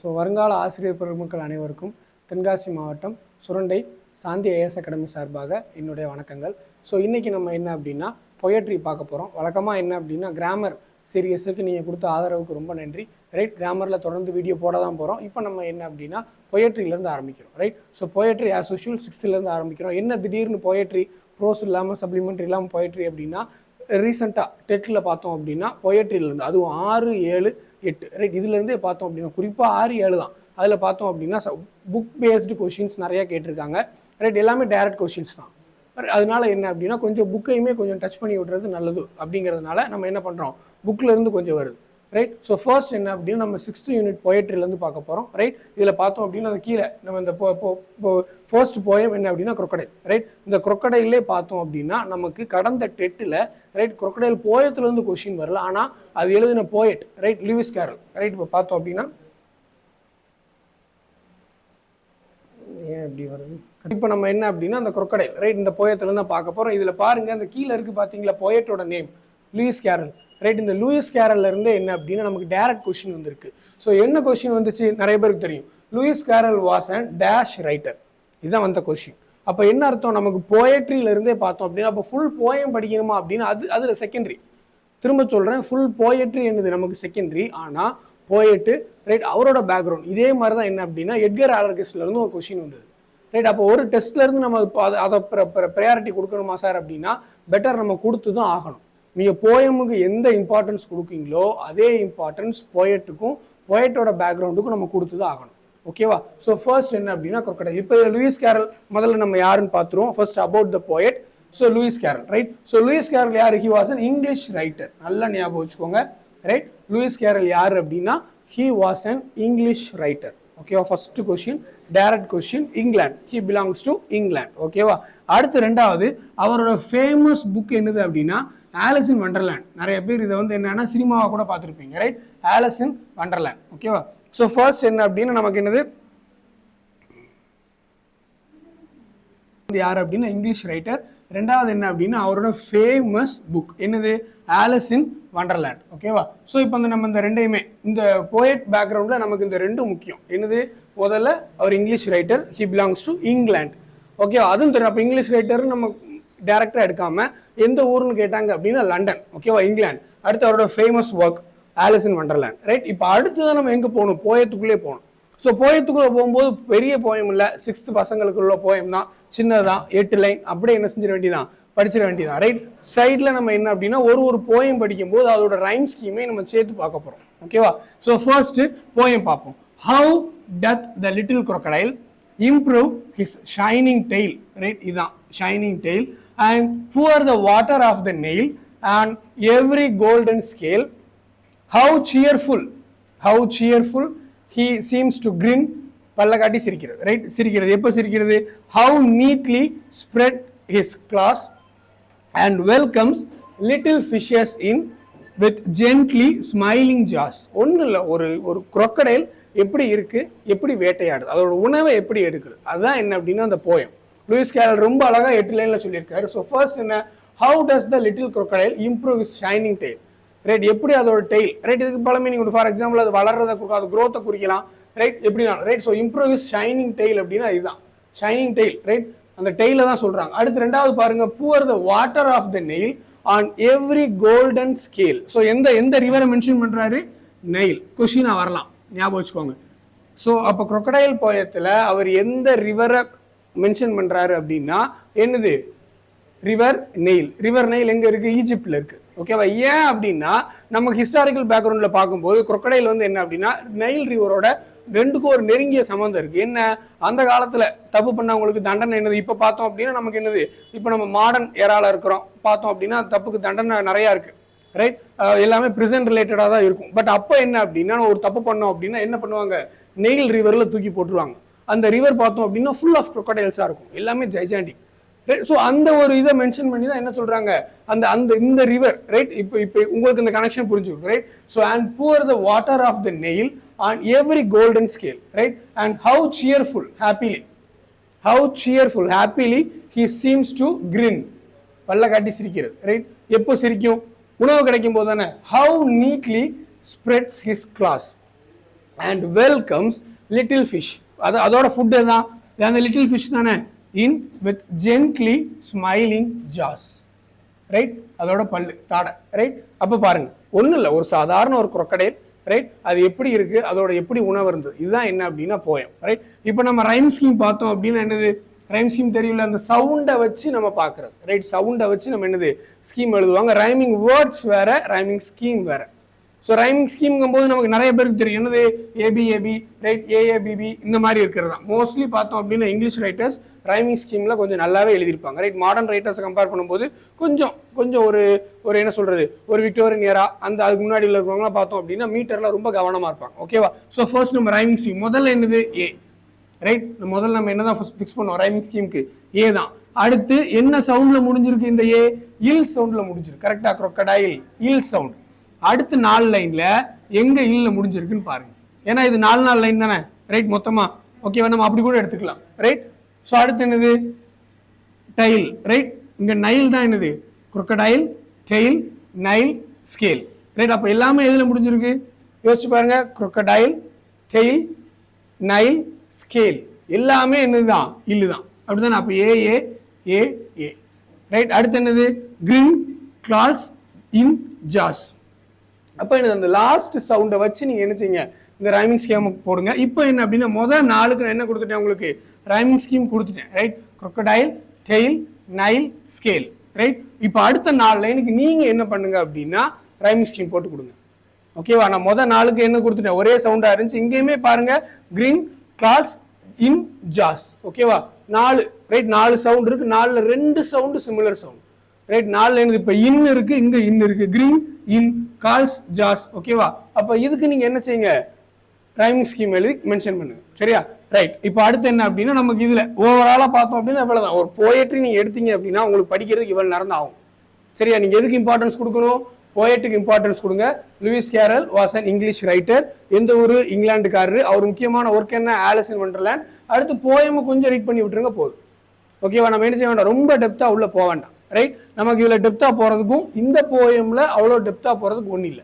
So வருங்கால ஆசிரியர் பெருமக்கள் அனைவருக்கும் தென்காசி மாவட்டம் சுரண்டை சாந்தி ஐஏஎஸ் அகாடமி சார்பாக என்னுடைய வணக்கங்கள். ஸோ இன்றைக்கி நம்ம என்ன அப்படின்னா பொயட்ரி பார்க்க போகிறோம். வழக்கமாக என்ன அப்படின்னா கிராமர் சீரியஸுக்கு நீங்கள் கொடுத்த ஆதரவுக்கு ரொம்ப நன்றி. ரைட், கிராமரில் தொடர்ந்து வீடியோ போட தான் போகிறோம். இப்போ நம்ம என்ன அப்படின்னா பொயட்ரிலேருந்து ஆரம்பிக்கிறோம். Right, so poetry as usual 6th ஆரம்பிக்கிறோம். என்ன திடீர்னு பொயட்ரி ப்ரோஸ் இல்லாமல் சப்ளிமெண்ட்ரி இல்லாமல் பொயட்ரி அப்படின்னா ரீசெண்டாக டெட்டில் பார்த்தோம் அப்படின்னா பொயட்ரியிலேருந்து அதுவும் 6, 7, 8 ரைட் இதுலேருந்தே பார்த்தோம் அப்படின்னா குறிப்பாக 6, 7 தான். அதில் பார்த்தோம் அப்படின்னா புக் பேஸ்டு கொஷின்ஸ் நிறையா கேட்டிருக்காங்க. ரைட், எல்லாமே டைரக்ட் கொஷின்ஸ் தான். அதனால என்ன அப்படின்னா கொஞ்சம் புக்கையுமே கொஞ்சம் டச் பண்ணி விடுறது நல்லது அப்படிங்கிறதுனால நம்ம என்ன பண்ணுறோம், புக்கிலேருந்து கொஞ்சம் வருது. ரைட், ஸோ ஃபர்ஸ்ட் என்ன அப்படின்னா நம்ம 6th யூனிட் பொயட்ரிலேருந்து பார்க்க போகிறோம். ரைட், இதில் பார்த்தோம் அப்படின்னா அது கீழே நம்ம இந்த ஃபர்ஸ்ட் போயம் என்ன அப்படின்னா crocodile. ரைட், இந்த crocodileலே பார்த்தோம் அப்படின்னா நமக்கு கடந்த டெட்டில் ரைட் crocodile போயத்துலேருந்து கொஷின் வரல, ஆனால் அது எழுதின poet right Lewis Carroll. Right, இப்போ பார்த்தோம் அப்படின்னா ஏன் இப்படி வருது, இப்போ நம்ம என்ன அப்படின்னா அந்த crocodile ரைட் இந்த போயத்துலேருந்து தான் பார்க்க போகிறோம். இதில் பாருங்கள் அந்த கீழே இருக்குது பார்த்தீங்களா போயட்டோட நேம் லூயிஸ் கேரல். ரைட், இந்த லூயிஸ் கேரல்ல இருந்து என்ன அப்படின்னா நமக்கு டைரக்ட் கொஸ்டின் வந்திருக்கு. ஸோ என்ன கொஸ்டின் வந்துச்சு நிறைய பேருக்கு தெரியும். Lewis Carroll was and dash writer, இதுதான் வந்த கொஸ்டின். அப்போ என்ன அர்த்தம், நமக்கு போயட்ரியில இருந்தே பார்த்தோம் அப்படின்னா அப்போ ஃபுல் போயம் படிக்கணுமா அப்படின்னா அதுல செகண்டரி. திரும்ப சொல்றேன், ஃபுல் போயட்ரி என்னது நமக்கு செகண்டரி. ஆனால் போயட்டு ரைட் அவரோட பேக்ரவுண்ட் இதே மாதிரி தான் என்ன அப்படின்னா எட்கர் ஆலர்கிஸ்ட்ல இருந்து ஒரு கொஸ்டின் வந்தது. ரைட், அப்போ ஒரு டெஸ்ட்ல இருந்து நம்ம அதை ப்ரையாரிட்டி கொடுக்கணுமா சார் அப்படின்னா பெட்டர் நம்ம கொடுத்து தான் ஆகணும். நீங்கள் போயமுக்கு எந்த இம்பார்ட்டன்ஸ் கொடுக்கீங்களோ அதே இம்பார்ட்டன்ஸ் போயட்டுக்கும் போயட்டோட பேக்ரவுண்டுக்கும் நம்ம கொடுத்து தான் ஆகணும். ஓகேவா? ஸோ ஃபர்ஸ்ட் என்ன அப்படின்னா crocodile. இப்போ லூயிஸ் கேரல் முதல்ல நம்ம யாருன்னு பார்த்துருவோம். First about the poet. So Lewis Carroll. Right, so Lewis Carroll யார், he was an English writer. நல்லா ஞாபகம் வச்சுக்கோங்க. ரைட், லூயிஸ் கேரல் யார் அப்படின்னா he was an English writer. ஓகேவா? First question direct question, England, he belongs to England. ஓகேவா? அடுத்து ரெண்டாவது அவரோட ஃபேமஸ் புக் என்னது அப்படின்னா ஆலிஸ் இன் வண்டர்லேண்ட். நிறைய பேர் இதை வந்து என்னன்னா சினிமாவை கூட பார்த்துருப்பீங்க. Right, Alice in wonderland. ஓகேவா? ஸோ ஃபர்ஸ்ட் என்ன அப்படின்னா நமக்கு என்னது யார் அப்படின்னா இங்கிலீஷ் ரைட்டர். ரெண்டாவது என்ன அப்படின்னா அவரோட ஃபேமஸ் புக் என்னது ஆலிஸ் இன் வண்டர்லேண்ட். ஓகேவா? ஸோ இப்போ நம்ம இந்த ரெண்டையுமே இந்த போயட் பேக்ரவுண்டில் நமக்கு இந்த ரெண்டும் முக்கியம். என்னது, முதல்ல அவர் English writer, he belongs to England. ஓகேவா? அதுவும் தெரியும். அப்போ இங்கிலீஷ் ரைட்டர் நம்ம டேரக்டா எடுக்காம எந்த ஊர்னு கேட்டாங்க அப்படின்னா லண்டன். ஓகேவா? இங்கிலாந்து. அடுத்து அவரோட famous work Alice in wonderland. Right, இப்போ அடுத்துதான் நம்ம எங்க போகணும், போயத்துக்குள்ளே போகணும். ஸோ போயத்துக்குள்ள போகும்போது பெரிய போயம் இல்லை, 6th பசங்களுக்குள்ள போயம் தான், சின்னதான், 8 லைன். அப்படியே என்ன செஞ்சிட வேண்டியதான், படிச்சிட வேண்டியதான். ரைட், சைட்ல நம்ம என்ன அப்படின்னா ஒரு போயம் படிக்கும்போது அதோட ரைம் ஸ்கீமை நம்ம சேர்த்து பார்க்க போறோம். ஓகேவா? ஸோ ஃபர்ஸ்ட் போயம் பார்ப்போம். How doth the little crocodile improve his shining tail. Right, இதுதான் shining tail and pour the water of the nail on every golden scale. How cheerful he seems to grin. பல்ல காட்டி சிரிக்கிறது. Right, சிரிக்கிறது எப்போ சிரிக்கிறது, how neatly spread his claws and welcomes little fishes in with gently smiling jaws. ஒன்றும் இல்லை, ஒரு crocodile எப்படி இருக்கு, எப்படி வேட்டையாடுது, அதோட உணவை எப்படி எடுக்குது, அதுதான் என்ன அப்படின்னா அந்த போயம். லூயிஸ் கேரல் ரொம்ப அழகா 8 லைன்ல சொல்லியிருக்காரு. ஸோ ஃபர்ஸ்ட் என்ன, how does the little crocodile improve his shining tail. Right, எப்படி அதோட டெய்ல். ரைட், இதுக்கு பல மீனிங் உண்டு. ஃபார் எக்ஸாம்பிள் அது வளர்றதை அது growth-ஐ குறிக்கலாம். ரைட், எப்படின்னா right, so improve his shining tail அப்படின்னா இதுதான் ஷைனிங் டெய்ல். ரைட், அந்த டெய்ல தான் சொல்றாங்க. அடுத்து ரெண்டாவது பாருங்க, pour the water of the nail on every golden scale. So எந்த ரிவரை மென்ஷன் பண்றாரு, நெயில். கொஸ்டினா வரலாம், ஞாபகம் வச்சுக்கோங்க. ஸோ அப்போ crocodile போயத்தில் அவர் எந்த ரிவரை மென்ஷன் பண்றாரு அப்படின்னா என்னது, ரிவர் நெயில். ரிவர் நெயில் எங்க இருக்கு, ஈஜிப்ட்ல இருக்கு. ஓகேவா? ஏன் அப்படின்னா நம்ம ஹிஸ்டாரிக்கல் பேக்ரவுண்ட்ல பார்க்கும்போது crocodile வந்து என்ன அப்படின்னா நைல் ரிவரோட ரெண்டுக்கும் ஒரு நெருங்கிய சம்பந்தம் இருக்கு. என்ன, அந்த காலத்துல தப்பு பண்ணவங்களுக்கு தண்டனை என்னது, இப்ப பார்த்தோம் அப்படின்னா நமக்கு என்னது, இப்ப நம்ம மாடர்ன் ஏரால இருக்கிறோம், பார்த்தோம் அப்படின்னா தப்புக்கு தண்டனை நிறைய இருக்கு. ரைட், எல்லாமே பிரிசன் ரிலேட்டடா தான் இருக்கும். பட் அப்போ என்ன அப்படின்னா ஒரு தப்பு பண்ணோம் அப்படின்னா என்ன பண்ணுவாங்க, நெயில் ரிவர்ல தூக்கி போட்டுருவாங்க. அந்த ரிவர் பார்த்தோம் அப்படின்னா ஃபுல் ஆஃப் crocodiles இருக்கும், எல்லாமே ஜைஜாண்டிக். ஸோ அந்த ஒரு இதை மென்ஷன் பண்ணி தான் என்ன சொல்றாங்க, இந்த ரிவர். ரைட், இப்போ உங்களுக்கு இந்த கனெக்ஷன் புரிஞ்சுக்கும். Right, so and pour the water of the nail on every golden scale. Right, and how happily he seems to grin. பல்ல காட்டி சிரிக்கிறது. ரைட், எப்போ சிரிக்கும், உணவு கிடைக்கும் போது தானே. how neatly spreads his claws. And welcomes little fish. அதோட ஃபுட் தான் அந்த லிட்டில் ஃபிஷ் தானே. In with gently smiling jaws. Right, அதோட பல்லு தாடை. ரைட், அப்போ பாருங்க ஒன்றும் இல்லை, ஒரு சாதாரண ஒரு crocodile. ரைட், அது எப்படி இருக்கு, அதோட எப்படி உணவு இருந்தது, இதுதான் என்ன அப்படின்னா போயம். ரைட், இப்போ நம்ம ரைம் ஸ்கீம் பார்த்தோம் அப்படின்னா என்னது, ரைம் ஸ்கீம் தெரியல, அந்த சவுண்டை வச்சு நம்ம பார்க்கறது. ரைட், சவுண்டை வச்சு நம்ம என்னது ஸ்கீம் எழுதுவாங்க. ரைமிங் வேர்ட்ஸ் வேற, ரைமிங் ஸ்கீம் வேற. ஸோ ரைமிங் ஸ்கீம்ங்கும் போது நமக்கு நிறைய பேருக்கு தெரியும் என்னது ஏபிஏபி, ரைட், ஏஏபிபி இந்த மாதிரி இருக்கிறது தான். மோஸ்ட்லி பார்த்தோம் அப்படின்னா இங்கிலீஷ் ரைட்டர்ஸ் ரைமிங் ஸ்கீம்ல கொஞ்சம் நல்லாவே எழுதியிருப்பாங்க. ரைட், மாடர்ன் ரைட்டர்ஸ் கம்பேர் பண்ணும்போது கொஞ்சம் கொஞ்சம் ஒரு என்ன சொல்றது, ஒரு விக்டோரியன் இயரா அந்த அதுக்கு முன்னாடி இருக்கிறவங்களாம் பார்த்தோம் அப்படின்னா மீட்டர்ல ரொம்ப கவனமா இருப்பாங்க. ஓகேவா? ஸோ ஃபர்ஸ்ட் நம்ம ரைமிங் ஸ்கீம் முதல்ல என்னது ஏ. ரைட், முதல்ல நம்ம என்னதான் ஃபிக்ஸ் பண்ணுவோம் ரைமிங் ஸ்கீமுக்கு ஏ தான். அடுத்து என்ன சவுண்ட்ல முடிஞ்சிருக்கு இந்த ஏ, இல் சவுண்ட்ல முடிஞ்சிருக்கு. கரெக்டா, crocodile இல் சவுண்ட். அடுத்து 4 லைன்ல எங்க இல்ல முடிஞ்சிருக்குன்னு பாருங்க. ஏன்னா இது 4 லைன் தானே. ரைட், மொத்தமா ஓகேவா, நம்ம அப்படி கூட எடுத்துக்கலாம். ரைட், ஸோ அடுத்து என்னது டைல். ரைட், இங்க நைல் தான் என்னது crocodile, tail, Nile, scale. Right, அப்ப எல்லாமே எதுல முடிஞ்சிருக்கு யோசிச்சு பாருங்க. crocodile, டெயில், நைல், ஸ்கேல் எல்லாமே என்னதுதான் இல்லுதான். அப்படிதானே? அப்ப ஏ ஏ ஏ ஏ. ரைட், அடுத்து என்னது கிரீன் கிளாஸ் இன் ஜாஸ். அப்ப என்னது அந்த லாஸ்ட் சவுண்டை வச்சு நீங்க என்ன செய்யுங்க, இந்த ரைமிங் ஸ்கீம் போடுங்க. இப்போ என்ன அப்படின்னா முதல் 4க்கு நான் என்ன கொடுத்துட்டேன் உங்களுக்கு, ரைமிங் ஸ்கீம் கொடுத்துட்டேன். Right, crocodile, tail, Nile, scale. Right, இப்போ அடுத்த 4 லைனுக்கு நீங்க என்ன பண்ணுங்க அப்படின்னா ரைமிங் ஸ்கீம் போட்டு கொடுங்க. ஓகேவா? நான் முதல் 4க்கு என்ன கொடுத்துட்டேன், ஒரே சவுண்டா இருந்துச்சு. இங்கேயுமே பாருங்க கிரீன் கிளாஸ் இன் ஜாஸ். ஓகேவா? 4. ரைட், 4 சவுண்ட் இருக்கு. 4ல 2 சவுண்ட் சிமிலர் சவுண்ட். ரைட், 4 என்னது இப்ப இன் இருக்கு, இங்க இன் இருக்கு. கிரீன் இன் கால்ஸ் ஜாஸ். ஓகேவா? அப்ப இதுக்கு நீங்க என்ன செய்யுங்க, ரைமிங் ஸ்கீம் எழுதி மென்ஷன் பண்ணுங்க. சரியா? ரைட், இப்போ அடுத்து என்ன அப்படின்னா நமக்கு இதுல ஓவராலா பார்த்தோம் அப்படின்னா இவ்வளவுதான். ஒரு போயட்ரி நீங்க எடுத்தீங்க அப்படின்னா உங்களுக்கு படிக்கிறதுக்கு இவ்வளவு நேரம் தான் ஆகும். சரியா? நீங்க எதுக்கு இம்பார்ட்டன்ஸ் கொடுக்கணும், போயட்டுக்கு இம்பார்ட்டன்ஸ் கொடுங்க. Lewis Carroll was an English writer. எந்த ஒரு இங்கிலாந்துக்காரரு. அவர் முக்கியமான ஒர்க் என்ன, ஆலிஸ் இன் வண்டர்லேண்ட். அடுத்து போயமை கொஞ்சம் ரீட் பண்ணி விட்டுருங்க போதும். ஓகேவா? நம்ம என்ன செய்ய வேண்டாம், ரொம்ப டெப்தா உள்ள போக வேண்டாம். ரைட், நமக்கு இதுல டெப்தா போறதுக்கும் இந்த போயம்ல அவ்வளவு டெப்தா போறதுக்கு ஒன்றும் இல்லை.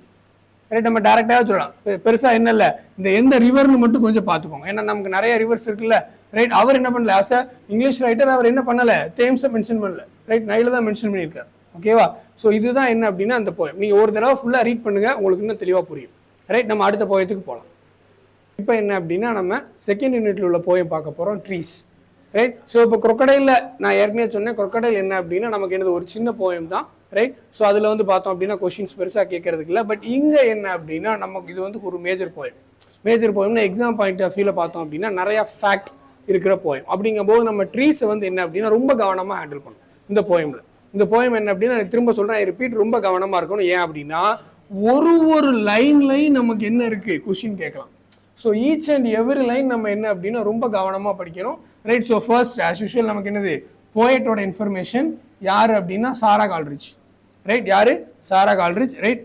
ரைட், நம்ம டேரக்டாவே சொல்லலாம். பெருசா என்ன இல்லை, இந்த எந்த ரிவர்னு மட்டும் கொஞ்சம் பார்த்துக்கோங்க. ஏன்னா நமக்கு நிறைய ரிவர்ஸ் இருக்குல்ல. ரைட், அவர் என்ன பண்ணல, ஆஸ் அ இங்கிலீஷ் ரைட்டர் அவர் என்ன பண்ணல, தேம்ஸை மென்ஷன் பண்ணல. ரைட், நைல தான் மென்ஷன் பண்ணியிருக்காரு. ஓகேவா? ஸோ இதுதான் என்ன அப்படின்னா அந்த போயம். நீங்க ஒரு தடவை ஃபுல்லா ரீட் பண்ணுங்க, உங்களுக்கு இன்னும் தெளிவா புரியும். ரைட், நம்ம அடுத்த போயத்துக்கு போகலாம். இப்போ என்ன அப்படின்னா நம்ம செகண்ட் யூனிட்ல உள்ள போயம் பார்க்க போறோம், ட்ரீஸ். ரைட், ஸோ இப்போ crocodile நான் ஏற்கனவே சொன்னேன். crocodile என்ன அப்படின்னா நமக்கு என்னது ஒரு சின்ன போயம் தான். ரைட், ஸோ அதில் வந்து பார்த்தோம் அப்படின்னா கொஸ்டின்ஸ் பெருசாக கேட்கறதுக்கு இல்லை. பட் இங்கே என்ன அப்படின்னா நமக்கு இது வந்து ஒரு மேஜர் போயம். மேஜர் போயம்னா எக்ஸாம் பாயிண்ட் ஆஃப் வியூல பார்த்தோம் அப்படின்னா நிறைய ஃபேக்ட் இருக்கிற போயம். அப்படிங்கும் போது நம்ம ட்ரீஸை வந்து என்ன அப்படின்னா ரொம்ப கவனமாக ஹேண்டில் பண்ணணும் இந்த போயம்ல. இந்த போயம் என்ன அப்படின்னா திரும்ப சொல்றேன், ரிப்பீட், ரொம்ப கவனமா இருக்கணும். ஏன் அப்படின்னா ஒரு லைன்லையும் நமக்கு என்ன இருக்கு கொஸ்டின் கேட்கலாம். So each and every line நம்ம என்ன அப்படின்னா ரொம்ப கவனமா படிக்கணும். Right, so first as usual நமக்கு என்னது போயட்டோட இன்ஃபர்மேஷன் யாரு அப்படின்னா சாரா கால்ரிட்ஜ். ரைட், யாரு சாரா கால்ரிட்ஜ். ரைட்,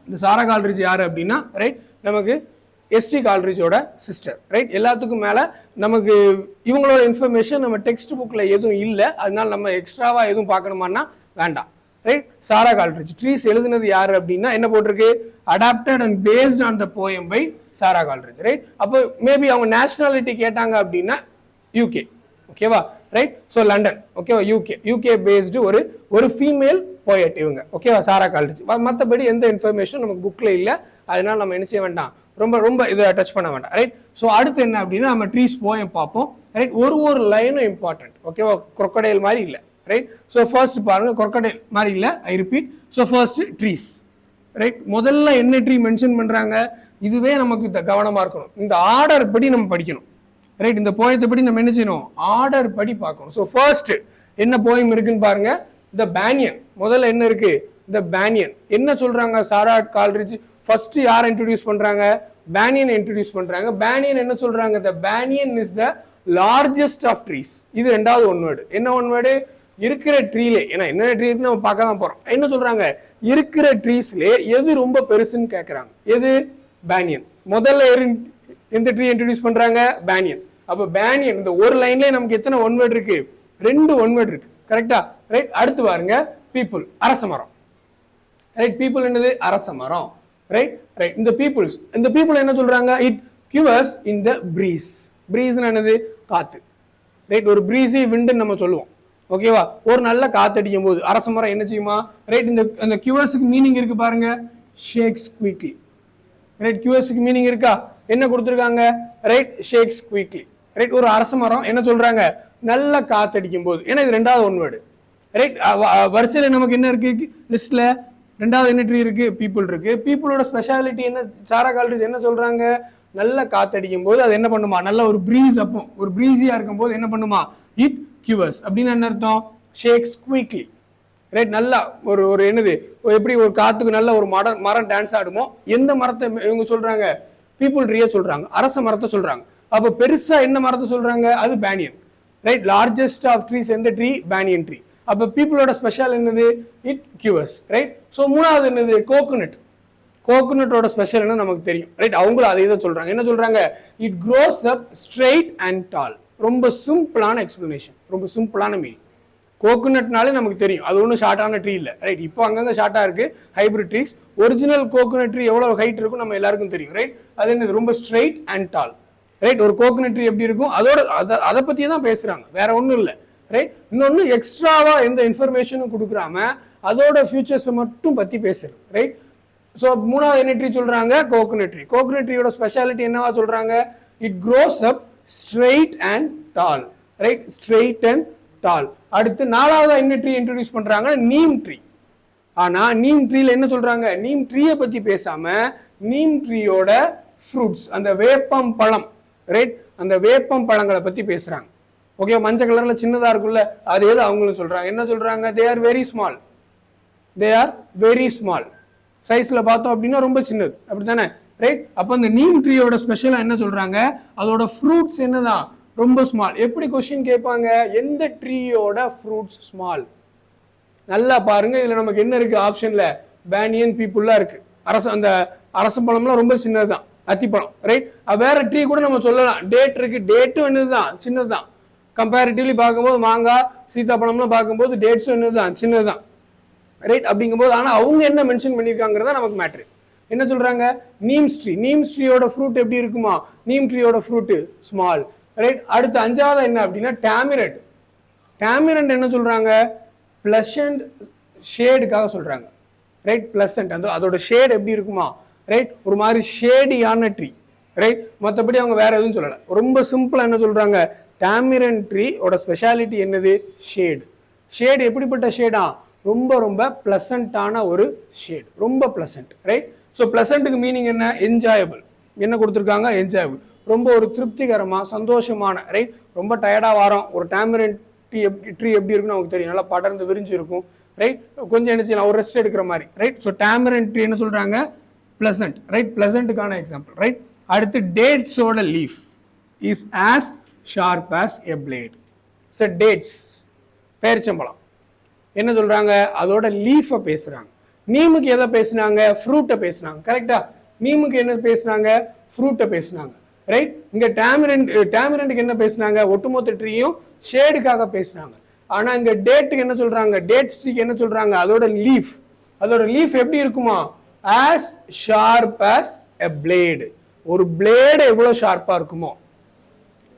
இந்த சாரா கால்ரிட்ஜ் யாரு அப்படின்னா ரைட் நமக்கு எஸ்டி கால்ரிட்ஜோட சிஸ்டர். ரைட், எல்லாத்துக்கும் மேல நமக்கு இவங்களோட இன்ஃபர்மேஷன் நம்ம டெக்ஸ்ட் புக்ல எதுவும் இல்லை, அதனால நம்ம எக்ஸ்ட்ராவா எதுவும் பார்க்கணுமான்னா வேண்டாம். ரைட், சாரா கால்ரிட்ஜ். ட்ரீஸ் எழுதுனது யாரு அப்படின்னா என்ன போட்டிருக்கு, adapted and based on the poem by Sarah Coleridge. Right, அப்போ மேபி அவங்க நேஷனாலிட்டி கேட்டாங்க அப்படின்னா யூகே. ஓகேவா? Right, so London. ஓகேவா? யூகே பேஸ்டு ஒரு ஃபீமேல் போயட் இவங்க. ஓகேவா? Sarah Coleridge. மற்றபடி எந்த இன்ஃபர்மேஷன் நமக்கு புக்ல இல்லை, அதனால நம்ம என்ன செய்ய வேண்டாம், ரொம்ப இதை டச் பண்ண வேண்டாம். ரைட், ஸோ அடுத்து என்ன அப்படின்னா நம்ம ட்ரீஸ் போயம் பார்ப்போம். ரைட், ஒரு லைனும் இம்பார்ட்டன்ட். ஓகேவா? crocodile மாதிரி இல்லை. ரைட், ஸோ ஃபர்ஸ்ட் பாருங்க, crocodile மாதிரி இல்லை, I repeat. So first trees. Right, முதல்ல என்ன ட்ரீ மென்ஷன் பண்றாங்க, இதுவே நமக்கு கவனமா இருக்கணும். இந்த ஆர்டர் படி நம்ம படிக்கணும். ரைட், இந்த போயத்தை படி நம்ம என்ன செய்யணும், ஆர்டர் படி பார்க்கணும். ஸோ ஃபர்ஸ்ட் என்ன போயம் இருக்குன்னு பாருங்க, த பேனியன். முதல்ல என்ன இருக்கு, த பேனியன். என்ன சொல்றாங்க சாரா கால்ரிட்ஜ், ஃபர்ஸ்ட் யாரை இன்ட்ரோடியூஸ் பண்றாங்க, பேனியன் இன்ட்ரோடியூஸ் பண்றாங்க. பேனியன் என்ன சொல்றாங்க, the banyan is the largest of trees. இது ரெண்டாவது ஒன் வேர்டு. என்ன ஒன் வேர்டு, இருக்கிற ட்ரீலே, ஏன்னா என்ன ட்ரீ நம்ம பார்க்க தான் போறோம். என்ன சொல்றாங்க, இருக்கிற ட்ரீஸ்லே எது ரொம்ப பெருசுன்னு கேட்கறாங்க. எது, பேனியன். முதல்ல எந்த ட்ரீ இன்ட்ரோடியூஸ் பண்றாங்க, பேனியன். அப்ப பேனியன் இந்த ஒரு லைன்லயே நமக்கு எத்தனை ஒன் வேர்ட் இருக்கு, 2 ஒன் வேர்ட் இருக்கு. கரெக்டா? ரைட், அடுத்து பாருங்க பீப்புள், அரச மரம். ரைட், பீப்புள் என்னது, அரச மரம். ரைட் ரைட் இந்த people என்ன சொல்றாங்க இட் கியூவர்ஸ் இன் த பிரீஸ் என்னது காத்து ரைட் ஒரு பிரீஸி விண்டுன்னு நம்ம சொல்லுவோம் ஓகேவா ஒரு நல்ல காத்தடிக்கும் போது அரச மரம் என்ன செய்யுமா ரைட் இந்த கியூவர்ஸுக்கு மீனிங் இருக்கு பாருங்க ஷேக்ஸ் குயிக்லி ரைட் கியூவர்ஸுக்கு மீனிங் இருக்கா என்ன கொடுத்துருக்காங்க ரைட் ஷேக்ஸ் குயிக்லி ரைட் ஒரு அரச மரம் என்ன சொல்றாங்க நல்ல காத்தடிக்கும் போது ஏன்னா இது ரெண்டாவது ஒன் வேர்டு ரைட் வரிசையில நமக்கு என்ன இருக்கு லிஸ்ட்ல ரெண்டாவது என்ன ட்ரீ இருக்கு பீப்புள் இருக்கு பீப்புளோட ஸ்பெஷாலிட்டி என்ன சாரா கால்ரிட்ஜ் என்ன சொல்றாங்க நல்ல காத்தடிக்கும் போது அது என்ன பண்ணுமா நல்ல ஒரு பிரீஸ் அப்போ ஒரு பிரீஸியா இருக்கும் போது என்ன பண்ணுமா இட் கியூவர்ஸ் அப்படின்னு என்ன அர்த்தம் ஷேக்ஸ் குயிக்லி ரைட் நல்லா ஒரு என்னது எப்படி ஒரு காத்துக்கு நல்ல ஒரு மரம் டான்ஸ் ஆடுமோ எந்த மரத்தை இவங்க சொல்றாங்க பீப்புள் ட்ரீயை சொல்றாங்க அரச மரத்தை சொல்றாங்க அப்போ பெருசா என்ன மரத்தை சொல்றாங்க அது banyan right largest of trees எந்த ட்ரீ பேனியன் ட்ரீ அப்போ பீப்புளோட ஸ்பெஷல் என்னது இட் கியூவர்ஸ் ரைட் ஸோ மூணாவது என்னது கோகோனட்டோட ஸ்பெஷல் என்ன நமக்கு தெரியும் ரைட் அவங்களும் அதே தான் சொல்றாங்க என்ன சொல்றாங்க it grows up straight and tall ரொம்ப சிம்பிளான எக்ஸ்பிளனேஷன் ரொம்ப சிம்பிளான மீனிங் கோகோனட்னாலே நமக்கு தெரியும் அது ஒன்றும் ஷார்ட்டான ட்ரீ இல்லை ரைட் இப்போ அங்கங்க ஷார்ட்டா இருக்கு hybrid trees original coconut tree எவ்வளவு ஹைட் இருக்கும் நம்ம எல்லாருக்கும் தெரியும் ரைட் அது என்னது ரொம்ப ஸ்ட்ரெயிட் அண்ட் டால் ரைட் ஒரு கோகோனட் ட்ரீ எப்படி இருக்கும் அதோட அதை பத்தியே தான் பேசுறாங்க வேற ஒன்றும் இல்லை ரைட் இன்னொன்னு எக்ஸ்ட்ராவா எந்த இன்ஃபர்மேஷனும் கொடுக்குறாம அதோட ஃபியூச்சர்ஸ் மட்டும் பத்தி பேசுறது ரைட் ஸோ மூணாவது என்ன ட்ரீ சொல்றாங்க கோகோனட் ட்ரீயோட ஸ்பெஷாலிட்டி என்னவா சொல்றாங்க it grows up straight and tall right straight and tall அடுத்து நாலாவது என்ன ட்ரீ இன்ட்ரோடியூஸ் பண்றாங்க நீம் ட்ரீ ஆனா நீம் ட்ரீல என்ன சொல்றாங்க நீம் ட்ரீயை பத்தி பேசாம நீம் ட்ரீயோட ஃப்ரூட்ஸ் அந்த வேப்பம் பழம் ரைட் அந்த வேப்பம் பழங்களை பத்தி பேசுறாங்க ஓகே மஞ்சள் கலர்ல சின்னதா இருக்குல்ல அது எது அவங்களும் சொல்றாங்க என்ன சொல்றாங்க தே ஆர் வெரி ஸ்மால் சைஸ்ல பார்த்தோம் அப்படின்னா ரொம்ப சின்னது அப்படித்தானே ரைட் அப்ப இந்த நீம் ட்ரீயோட ஸ்பெஷலா என்ன சொல்றாங்க அதோட ஃப்ரூட்ஸ் என்னதான் ரொம்ப ஸ்மால் எப்படி கொஸ்டின் கேட்பாங்க எந்த ட்ரீயோட ஃப்ரூட்ஸ் ஸ்மால் நல்லா பாருங்க இதுல நமக்கு என்ன இருக்கு ஆப்ஷன்ல பேனியன் பீப்புள்லாம் இருக்கு அந்த அரச பழம்லாம் ரொம்ப சின்னதுதான் அத்திப்பழம் ரைட் வேற ட்ரீ கூட நம்ம சொல்லலாம் டேட் இருக்கு டேட்டும் என்னதுதான் சின்னதுதான் கம்பேரிட்டிவ்லி பார்க்கும்போது மாங்காய் சீத்தாப்பழம்லாம் பார்க்கும்போது டேட்ஸும் என்னதுதான் சின்னதுதான் ரைட் அப்படிங்கும்போது ஆனா அவங்க என்ன மென்ஷன் பண்ணியிருக்காங்கிறதா நமக்கு மேட்ரு என்ன சொல்றாங்க நீம் ட்ரீயோட ஃப்ரூட் எப்படி இருக்குமா நீம் ட்ரீயோட ஃப்ரூட் ஸ்மால் ரைட் அடுத்து அஞ்சாவது என்ன அப்படின்னா டேமிரண்ட் என்ன சொல்றாங்க பிளசன்ட் ஷேடுக்காக சொல்றாங்க ரைட் பிளசன்ட் அதோட ஷேட் எப்படி இருக்குமா ரைட் ஒரு மாதிரி ஷேடியான ட்ரீ ரைட் மற்றபடி அவங்க வேற எதுவும் சொல்லலை ரொம்ப சிம்பிளா என்ன சொல்றாங்க டேமிரண்ட் ட்ரீயோட ஸ்பெஷாலிட்டி என்னது ஷேடு எப்படிப்பட்ட ஷேடா ரொம்ப பிளசண்டான ஒரு ஷேட் ரொம்ப பிளசன்ட் ரைட் ஸோ பிளசன்ட்டுக்கு மீனிங் என்ன என்ஜாயபிள் என்ன கொடுத்துருக்காங்க என்ஜாயபிள் ரொம்ப ஒரு திருப்திகரமா சந்தோஷமான ரைட் ரொம்ப டயர்டா வரோம் ஒரு டேமிரண்ட் ட்ரீ எப்படி இருக்குன்னு நமக்கு தெரியும் நல்லா படர்ந்து விரிஞ்சு இருக்கும் ரைட் கொஞ்சம் என்ன செய்யலாம் ஒரு ரெஸ்ட் எடுக்கிற மாதிரி ரைட் ஸோ டேமிரண்ட் ட்ரீ என்ன சொல்றாங்க பிளசன்ட் ரைட் பிளசன்ட்டுக்கான எக்ஸாம்பிள் ரைட் அடுத்து டேட்ஸோட leaf is as sharp as a blade so dates பேரிச்சம்பழம் என்ன சொல்றாங்க அதோட லீஃபை பேசுறாங்க நீமுக்கு எதை பேசுனாங்க ஃப்ரூட்டை பேசுனாங்க கரெக்டா நீமுக்கு என்ன பேசுனாங்க ஃப்ரூட்டை பேசுனாங்க ரைட் இங்க டேமிரண்ட்டுக்கு என்ன பேசுனாங்க ஒட்டுமொத்த ட்ரீயும் ஷேடுக்காக பேசுனாங்க ஆனா இங்க டேட்டுக்கு என்ன சொல்றாங்க டேட்ஸ் ட்ரீக்கு என்ன சொல்றாங்க அதோட லீஃப் எப்படி இருக்குமா as sharp as a blade ஒரு பிளேடு எவ்வளவு ஷார்ப்பா இருக்குமோ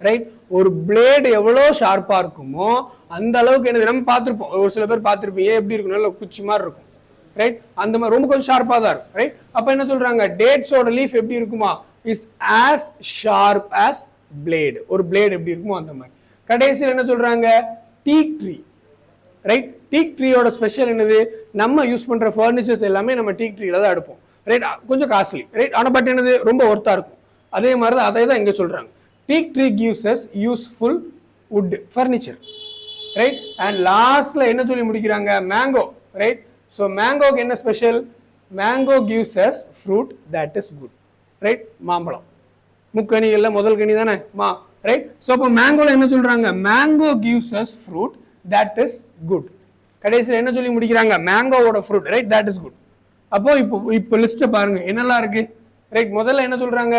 ரைட் ஒரு பிளேடு எவ்வளவு ஷார்ப்பா இருக்குமோ அந்த அளவுக்கு என்ன நம்ம பார்த்திருப்போம் ஒரு சில பேர் பார்த்திருப்பீங்க எப்படி இருக்கும் நல்ல குச்சி மாதிரி இருக்கும் ரைட் அந்த மாதிரி ரொம்ப கொஞ்சம் ஷார்ப்பா தான் இருக்கும் ரைட் அப்ப என்ன சொல்றாங்க டேட்ஸோட லீஃப் எப்படி இருக்குமா is as sharp as blade ஒரு பிளேடு எப்படி இருக்குமோ அந்த மாதிரி கடைசியில் என்ன சொல்றாங்க டீக் ட்ரீ ரைட் டீக் ட்ரீயோட ஸ்பெஷல் என்னது நம்ம யூஸ் பண்ற ஃபர்னிச்சர்ஸ் எல்லாமே நம்ம டீக் ட்ரீல தான் எடுப்போம் ரைட் கொஞ்சம் காஸ்ட்லி ரைட் ஆனா பட் என்னது ரொம்ப ஒர்த்தா இருக்கும் அதே மாதிரி தான் அதே தான் இங்க சொல்றாங்க teak tree gives us useful wood furniture right and லாஸ்ட்ல என்ன சொல்லி முடிக்கிறாங்க மேங்கோ ரைட் ஸோ மேங்கோக்கு என்ன special mango gives us fruit that is good right மாம்பழம் முக்கணிகள்ல முதல் கனி தானே ரைட் ஸோ அப்போ மேங்கோல என்ன சொல்றாங்க mango gives us fruit that is good கடைசியில் என்ன சொல்லி முடிக்கிறாங்க மேங்கோவோட fruit right that is good அப்போ இப்போ லிஸ்ட்டை பாருங்க என்னெல்லாம் இருக்கு ரைட் முதல்ல என்ன சொல்றாங்க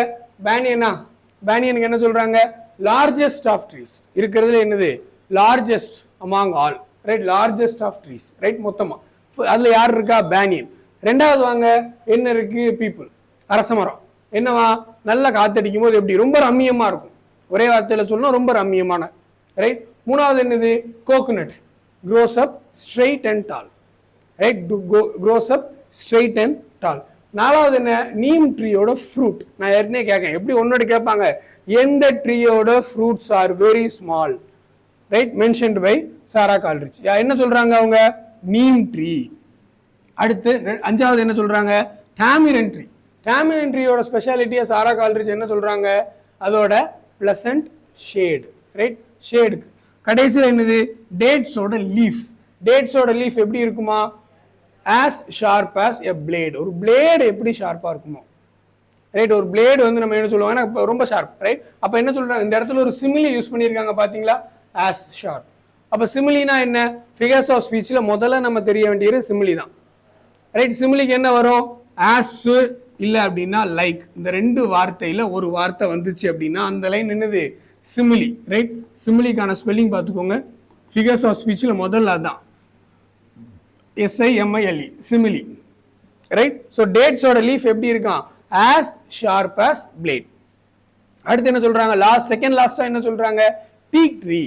பேனியனுக்கு என்ன சொல்றாங்க லார்ஜஸ்ட் ஆஃப் ட்ரீஸ் இருக்கிறதுல என்னது largest among all right largest of trees right மொத்தமா அதுல யார் இருக்கா பேனியன் ரெண்டாவது வாங்க என்ன இருக்கு, பீப்புள், அரச மரம். என்னவா, நல்லா காத்தடிக்கும் போது எப்படி ரொம்ப ரம்மியமா இருக்கும். ஒரே வார்த்தையில சொல்லணும், ரொம்ப ரம்மியமான. ரைட். மூணாவது என்னது, coconut, grows up straight and tall. Right, grows up straight and tall. நாலாவது என்ன, நீம் ட்ரீயோட ஃப்ரூட். நான் ஏற்கனவே கேட்கேன், எப்படி ஒன்னோட கேட்பாங்க, எந்த ட்ரீயோட fruits are very small. Right, mentioned by Sarah Coleridge. என்ன சொல்றாங்க அவங்க, நீம் ட்ரீ. அடுத்து அஞ்சாவது என்ன சொல்றாங்க, டாமிரன் ட்ரீ. டாமிரன் ட்ரீயோட ஸ்பெஷாலிட்டியா சாரா கால்ரிட்ஜ் என்ன சொல்றாங்க, அதோட பிளசன்ட் ஷேடு. ரைட், ஷேடுக்கு. கடைசியில் என்னது, டேட்ஸோட லீஃப். டேட்ஸோட லீஃப் எப்படி இருக்குமா, as sharp as a blade. ஒரு பிளேடு எப்படி ஷார்ப்பா இருக்குமோ. ரைட், ஒரு பிளேடு வந்து நம்ம என்ன சொல்லுவாங்க, ரொம்ப ஷார்ப். ரைட், அப்ப என்ன சொல்றாங்க, இந்த இடத்துல ஒரு சிமிலி யூஸ் பண்ணியிருக்காங்க பாத்தீங்களா, as sharp. அப்ப சிமிலினா என்ன, ஃபிகர்ஸ் ஆஃப் ஸ்பீச்ல முதல்ல நம்ம தெரிய வேண்டியது சிமிலி தான். ரைட், சிமிலிக்கு என்ன வரும், as இல்ல அப்படின்னா லைக். இந்த ரெண்டு வார்த்தையில ஒரு வார்த்தை வந்துச்சு அப்படின்னா அந்த லைன் என்னது, சிமிலி. ரைட், சிமிலிக்கான ஸ்பெல்லிங் பார்த்துக்கோங்க. ஃபிகர்ஸ் ஆஃப் ஸ்பீச்ல முதல்ல அதான் SIMILE, சிமிலி. ரைட், ஸோ டேட்ஸோட லீஃப் எப்படி இருக்கான், as sharp as blade. அடுத்து என்ன சொல்றாங்க, செகண்ட் லாஸ்டா என்ன சொல்றாங்க, டீக் ட்ரீ.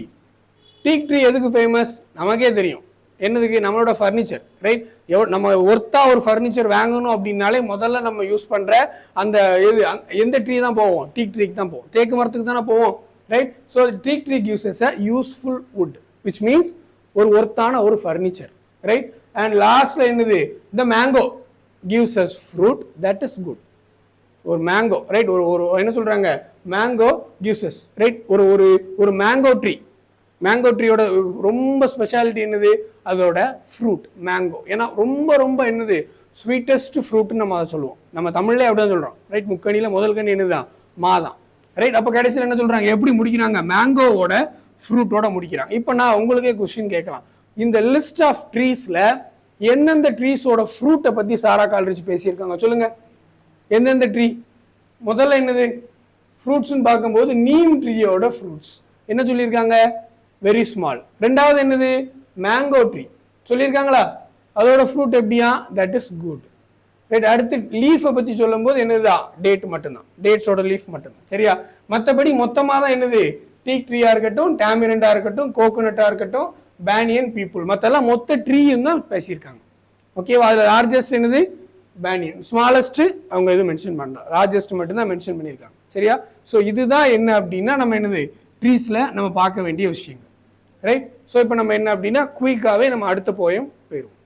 டீக் ட்ரீ எதுக்கு ஃபேமஸ், நமக்கே தெரியும். என்னதுக்கு, நம்மளோட ஃபர்னிச்சர். ரைட், நம்ம ஒர்த்தா ஒரு ஃபர்னிச்சர் வாங்கணும் அப்படின்னாலே முதல்ல நம்ம யூஸ் பண்ற அந்த எந்த ட்ரீ தான் போவோம், டீக் ட்ரீக்கு தான் போவோம், தேக்கு மரத்துக்கு தானே போவோம். Right, so teak tree gives us a useful wood, which means ஒரு ஒர்த்தான ஒரு ஃபர்னிச்சர். ரைட், and lastல என்னது, the mango gives us fruit that is good. ஒரு மேங்கோ. ரைட், ஒரு என்ன சொல்றாங்க, மேங்கோ gives us. ரைட், ஒரு மேங்கோ ட்ரீ. மேங்கோ ட்ரீயோட ரொம்ப ஸ்பெஷாலிட்டி என்னது, அதோட ஃப்ரூட் மேங்கோ. ஏன்னா ரொம்ப ரொம்ப என்னது, ஸ்வீட்டஸ்ட் ஃப்ரூட்னு நம்ம அதை சொல்லுவோம். நம்ம தமிழ்லேயே அப்படிதான் சொல்றோம். ரைட், முக்கணியில முதல் கனி என்னதுதான், மாதான். ரைட், அப்போ கடைசியில் என்ன சொல்றாங்க, எப்படி முடிக்கிறாங்க, மேங்கோவோட ஃப்ரூட்டோட முடிக்கிறாங்க. இப்போ நான் உங்களுக்கே கொஸ்டின் கேட்கலாம், இந்த லிஸ்ட் ஆஃப் ட்ரீஸ்ல எந்தெந்த ட்ரீஸோட ஃப்ரூட்டை பத்தி சாரா கால்ரிட்ஜ் பேசியிருக்காங்க சொல்லுங்க. எந்தெந்த ட்ரீ, முதல்ல என்னது ஃப்ரூட்ஸ்னு பார்க்கும்போது நீம் ட்ரீயோட ஃப்ரூட்ஸ் என்ன சொல்லியிருக்காங்க, வெரி ஸ்மால். ரெண்டாவது என்னது, மேங்கோ ட்ரீ சொல்லியிருக்காங்களா, அதோட ஃப்ரூட் எப்படியா, தட் இஸ் குட். ரைட், அடுத்து லீஃபை பத்தி சொல்லும் போது என்னதுதான், டேட் மட்டும்தான், டேட்ஸோட லீஃப் மட்டும்தான். சரியா, மற்றபடி மொத்தமாக தான் என்னது, டீக் ட்ரீயா இருக்கட்டும், டாமிரண்டா இருக்கட்டும், கோகோனட்டா இருக்கட்டும், பேனியன், பீப்புள், மற்றெல்லாம் மொத்த ட்ரீயும் தான் பேசியிருக்காங்க. ஓகேவா, அதுல லார்ஜஸ்ட் என்னது, பேனியன். ஸ்மாலஸ்ட் அவங்க எதுவும் மென்ஷன் பண்ணல, லார்ஜஸ்ட் மட்டும் தான் மென்ஷன் பண்ணியிருக்காங்க. சரியா, ஸோ இதுதான் என்ன அப்படின்னா நம்ம என்னது ட்ரீஸ்ல நம்ம பார்க்க வேண்டிய விஷயங்கள். ரைட், ஸோ இப்போ நம்ம என்ன அப்படின்னா குயிக்காகவே நம்ம அடுத்த போயம் போயிடுவோம்.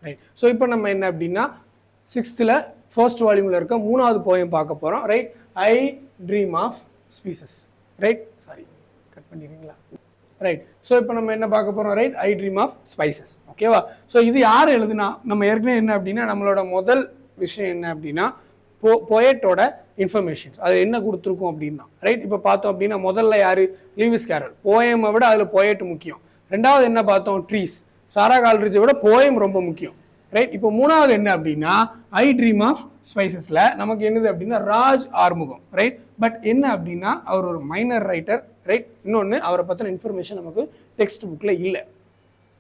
ரைட், ஸோ இப்போ நம்ம என்ன அப்படின்னா 6th ஃபர்ஸ்ட் வால்யூமில் இருக்க 3வது போயம் பார்க்க போகிறோம். Right, I dream of spices. Right, sorry cut பண்ணிடுறீங்களா. ரைட், ஸோ இப்போ நம்ம என்ன பார்க்க போகிறோம், right, I dream of spices. ஓகேவா, ஸோ இது யார் எழுதுனா, நம்ம ஏற்கனவே என்ன அப்படின்னா நம்மளோட முதல் விஷயம் என்ன அப்படின்னா போயட்டோட இன்ஃபர்மேஷன்ஸ் அது என்ன கொடுத்துருக்கோம் அப்படின்னா. ரைட், இப்போ பார்த்தோம் அப்படின்னா முதல்ல யாரு, லூயிஸ் கேரல். போயமை விட அதில் போயட் முக்கியம். ரெண்டாவது என்ன பார்த்தோம், ட்ரீஸ். சாரா கால்ரிட்ஜை விட போயம் ரொம்ப முக்கியம். ரைட், இப்போ மூணாவது என்ன அப்படின்னா ஐ ட்ரீம் ஆஃப் ஸ்பைசஸ்ல நமக்கு என்னது அப்படின்னா ராஜ் ஆறுமுகம். ரைட், பட் என்ன அப்படின்னா அவர் ஒரு மைனர் ரைட்டர். ரைட், இன்னொன்று அவரை பற்றின இன்ஃபர்மேஷன் நமக்கு டெக்ஸ்ட் புக்கில் இல்லை.